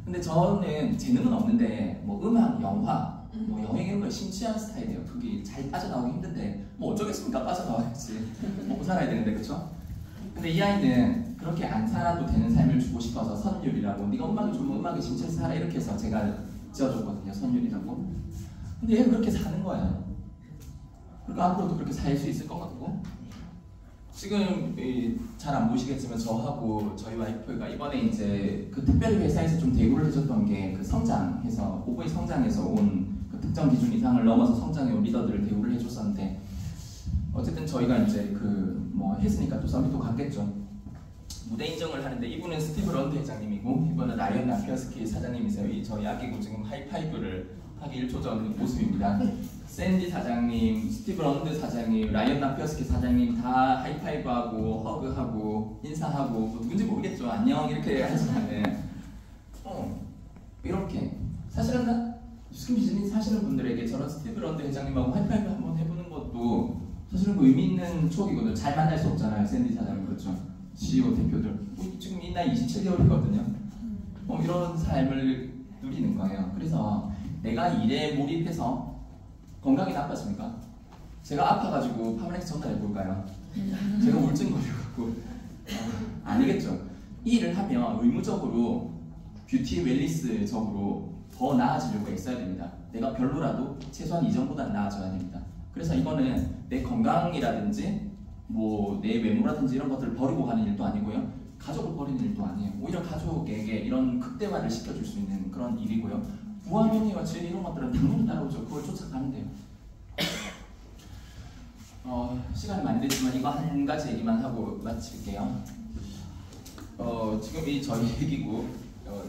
S1: 근데 저는 재능은 없는데 뭐 음악, 영화, 뭐 여행 이런 걸 심취한 스타일이에요. 그게 잘 빠져나오기 힘든데 뭐 어쩌겠습니까? 빠져나와야지. 먹고 살아야 되는데, 그렇죠? 근데 이 아이는 그렇게 안 살아도 되는 삶을 주고 싶어서 선율이라고, 네가 음악이 좋으면 음악에 심취해서 살아, 이렇게 해서 제가 지어줬거든요. 선율이라고. 근데 얘는 그렇게 사는 거예요. 그리고 앞으로도 그렇게 살 수 있을 것 같고, 지금 잘 안 보시겠지만 저하고 저희 와이프가 이번에 이제 그 특별히 회사에서 좀 대우를 해줬던 게 그 성장해서, 오브이 성장해서 온 그 특정 기준 이상을 넘어서 성장해온 리더들을 대우를 해줬었는데, 어쨌든 저희가 이제 했으니까 또 서밋도 갔겠죠. 무대 인정을 하는데 이분은 스티브 런드 회장님이고 이분은 라이언 나피어스키 사장님이세요. 저희 아기고 지금 하이파이브를 하기 1초 전 모습입니다. 샌디 사장님, 스티브 런드 사장님, 라이언 나피어스키 사장님 다 하이파이브하고 허그하고 인사하고 누군지 모르겠죠. 안녕 이렇게 하지만은 이렇게 사실은 뉴스킨 비즈니스 하시는 분들에게 저런 스티브 런드 회장님하고 하이파이브 한번 해보는 것도 사실은 의미 있는 추억이거든요. 잘 만날 수 없잖아요. 샌디 사장님, 그렇죠? CEO 대표들 지금 이 나이 27개월이거든요. 이런 삶을 누리는 거예요. 그래서 내가 일에 몰입해서 건강이 나빠집니까? 제가 아파가지고 파브렉스 전달해볼까요? 제가 우울증 걸려갖고 아니겠죠. 이 일을 하면 의무적으로 뷰티 웰리스적으로 더 나아지려고 애써야 됩니다. 내가 별로라도 최소한 이전보다 나아져야 됩니다. 그래서 이거는 내 건강이라든지 내 외모라든지 이런 것들을 버리고 가는 일도 아니고요. 가족을 버리는 일도 아니에요. 오히려 가족에게 이런 극대화를 시켜줄 수 있는 그런 일이고요. 부와 명예와 지위 이런 것들은 당연히 따라오죠. 그걸 쫓아가면 돼요. 시간이 많이 됐지만 이거 한 가지 얘기만 하고 마칠게요. 지금 이 저희 얘기고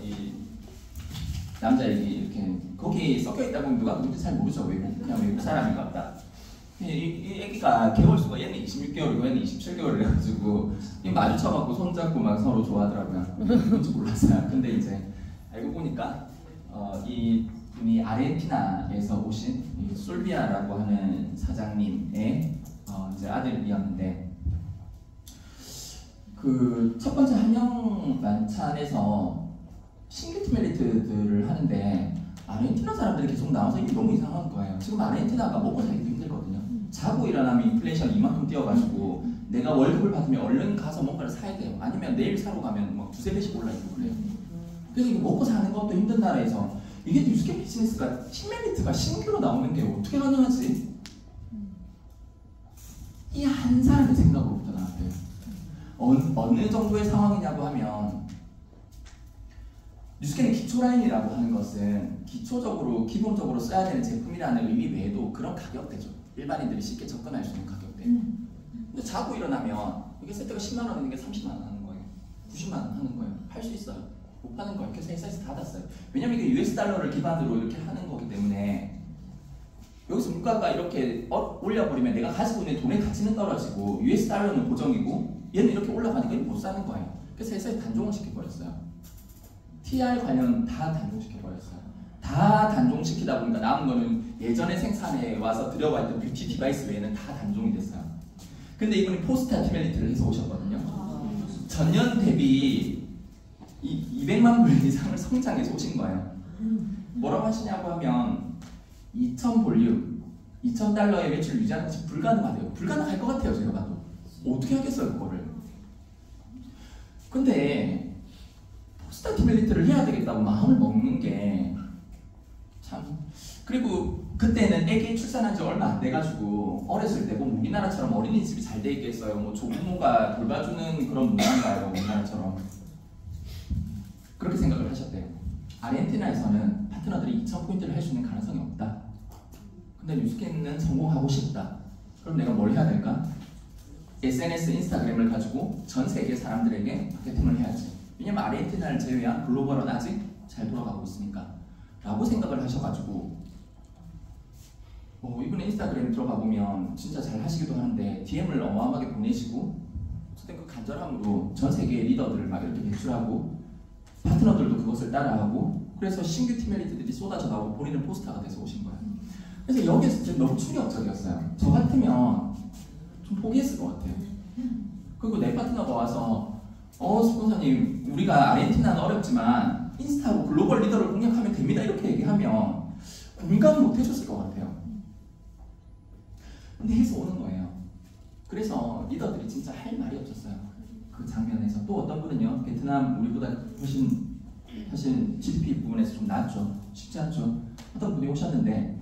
S1: 이 남자 얘기 이렇게 거기 섞여 있다 보면 누가 누군지 잘 모르죠. 그냥 외국 사람인 것 같다. 이 애기가 개월 수가 얘는 26개월이고 얘는 27개월을 해가지고 마주쳐갖고 손잡고 막 서로 좋아하더라고요. 뭔지 몰랐어요. 근데 이제 알고 보니까 이 분이 아르헨티나에서 오신 솔비아라고 하는 사장님의 이제 아들이었는데 그 첫 번째 한영 만찬에서 싱글티멜리트들을 하는데 아르헨티나 사람들이 계속 나와서 이게 너무 이상한 거예요. 지금 아르헨티나가 먹고 살기도 힘들거든요. 자고 일어나면 인플레이션이 이만큼 뛰어가지고 내가 월급을 받으면 얼른 가서 뭔가를 사야 돼요. 아니면 내일 사러 가면 막 두세 배씩 올라있고 그래요. 그래서 이게 먹고 사는 것도 힘든 나라에서 이게 뉴스캡 비즈니스가 10멜리트가 신규로 나오는 게 어떻게 가능하지? 이 한 사람의 생각으로부터 나왔대요. 어느 정도의 상황이냐고 하면 뉴스캡의 기초라인이라고 하는 것은 기초적으로 기본적으로 써야 되는 제품이라는 의미 외에도 그런 가격대죠. 일반인들이 쉽게 접근할 수 있는 가격대. 근데 자고 일어나면 이게 세트가 10만 원인 게 30만 원 하는 거예요. 90만 원 하는 거예요. 팔 수 있어요. 못 파는 거예요. 그래서 회사에서 닫았어요. 왜냐면 이게 US 달러를 기반으로 이렇게 하는 거기 때문에 여기서 물가가 이렇게 올려버리면 내가 가지고 있는 돈의 가치는 떨어지고 US 달러는 고정이고 얘는 이렇게 올라가니까 못 사는 거예요. 그래서 회사에 단종을 시켜버렸어요. TR 관련 다 단종시켜버렸어요. 다 단종시키다 보니까 남은 거는 예전에 생산해 와서 들여와 있던 뷰티 디바이스 외에는 다 단종이 됐어요. 근데 이분이 포스타 티멜리트를 해서 오셨거든요. 전년 대비 200만 불 이상을 성장해서 오신 거예요. 뭐라고 하시냐고 하면 2,000 볼륨, 2,000달러의 매출 유지하는 것이 불가능하대요. 불가능할 것 같아요. 제가 봐도. 어떻게 하겠어요 그거를. 근데 포스타 티멜리트를 해야 되겠다고 마음을 먹는 게 참. 그리고 그때는 애기 출산한 지 얼마 안 돼가지고 어렸을 때 뭐 우리나라처럼 어린이집이 잘 돼 있겠어요. 뭐 조부모가 돌봐주는 그런 문화인가요? 우리나라처럼. 그렇게 생각을 하셨대요. 아르헨티나에서는 파트너들이 2,000포인트를 할 수 있는 가능성이 없다. 근데 뉴스캡은 성공하고 싶다. 그럼 내가 뭘 해야 될까? SNS, 인스타그램을 가지고 전 세계 사람들에게 마케팅을 해야지. 왜냐면 아르헨티나를 제외한 글로벌은 아직 잘 돌아가고 있으니까 라고 생각을 하셔가지고 이분의 인스타그램 들어가 보면 진짜 잘 하시기도 하는데 DM을 어마어마하게 보내시고 어쨌든 그 간절함으로 전 세계의 리더들을 막 이렇게 배출하고 파트너들도 그것을 따라하고 그래서 신규 티멜리트들이 쏟아져 나오고 본인은 포스터가 돼서 오신 거예요. 그래서 여기에서 진짜 너무 충격적이었어요. 저 같으면 좀 포기했을 것 같아요. 그리고 내 파트너가 와서 스폰서님 우리가 아르헨티나는 어렵지만 인스타로 글로벌 리더를 공략하면 됩니다 이렇게 얘기하면 공감을 못 해줬을 것 같아요. 근데 해서 오는 거예요. 그래서 리더들이 진짜 할 말이 없었어요. 그 장면에서. 또 어떤 분은요, 베트남 우리보다 훨씬 사실 GDP 부분에서 좀 낫죠. 쉽지 않죠. 어떤 분이 오셨는데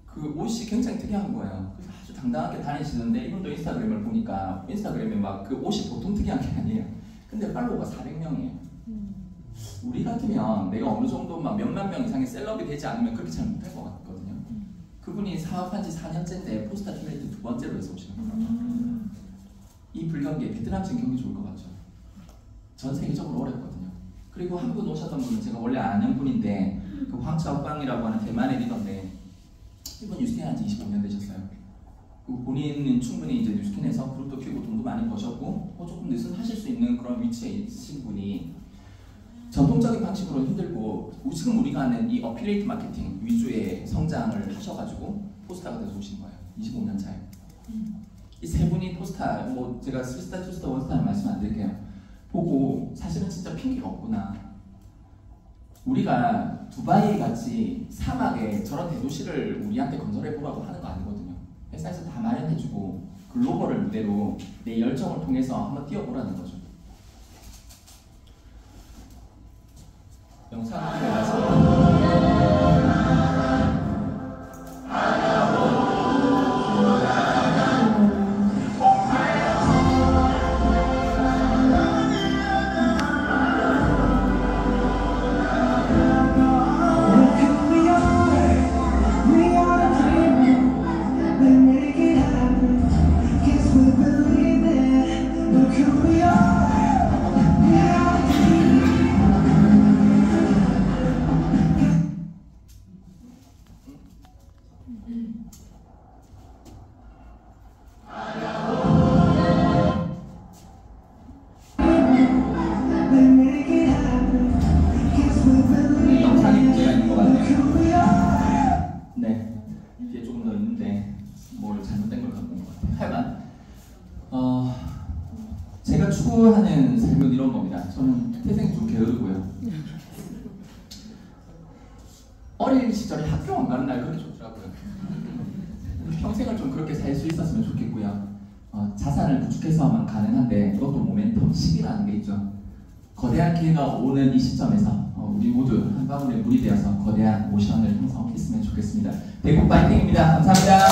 S1: 그 옷이 굉장히 특이한 거예요. 그래서 아주 당당하게 다니시는데 이분도 인스타그램을 보니까 인스타그램에 막 그 옷이 보통 특이한 게 아니에요. 근데 팔로워가 400명이에요. 우리 같으면 내가 어느 정도 막 몇만 명 이상의 셀럽이 되지 않으면 그렇게 잘 못할 것 같거든요. 그분이 사업한 지 4년째인데 포스타 티멜리트 두 번째로 해서 오시는 거예요. 이 불경기에 베트남 지금 경기 좋을 것 같죠. 전 세계적으로 어렵거든요. 그리고 한 분 오셨던 분은 제가 원래 아는 분인데 그 황차오빵이라고 하는 대만의 리더인데 이분 뉴스캔 한지 25년 되셨어요. 그리고 본인은 충분히 이제 뉴스캔에서 그룹도 키우고 돈도 많이 버셨고 조금 느슨하실 수 있는 그런 위치에 있으신 분이 전통적인 방식으로 힘들고 지금 우리가 하는 이 어필레이트 마케팅 위주의 성장을 하셔가지고 포스타가 돼서 오신 거예요. 25년 차에. 이 세 분이 포스타, 뭐 제가 3스타, 2스타, 1스타는 말씀 안 드릴게요. 보고 사실은 진짜 핑계가 없구나. 우리가 두바이 같이 사막에 저런 대도시를 우리한테 건설해보라고 하는 거 아니거든요. 회사에서 다 마련해주고 글로벌을 무대로 내 열정을 통해서 한번 뛰어보라는 거죠. 영상을 보면서
S5: We are the dream, we make it happen.
S1: 제가 추구하는 삶은 이런 겁니다. 저는 태생이 좀 게으르고요. 어린 시절에 학교 안 가는 날 그렇게 좋더라고요. 평생을 좀 그렇게 살 수 있었으면 좋겠고요. 자산을 구축해서만 가능한데 그것도 모멘텀 시기라는 게 있죠. 거대한 기회가 오는 이 시점에서 우리 모두 한 방울의 물이 되어서 거대한 오션을 형성했으면 좋겠습니다. 대구 파이팅입니다. 감사합니다.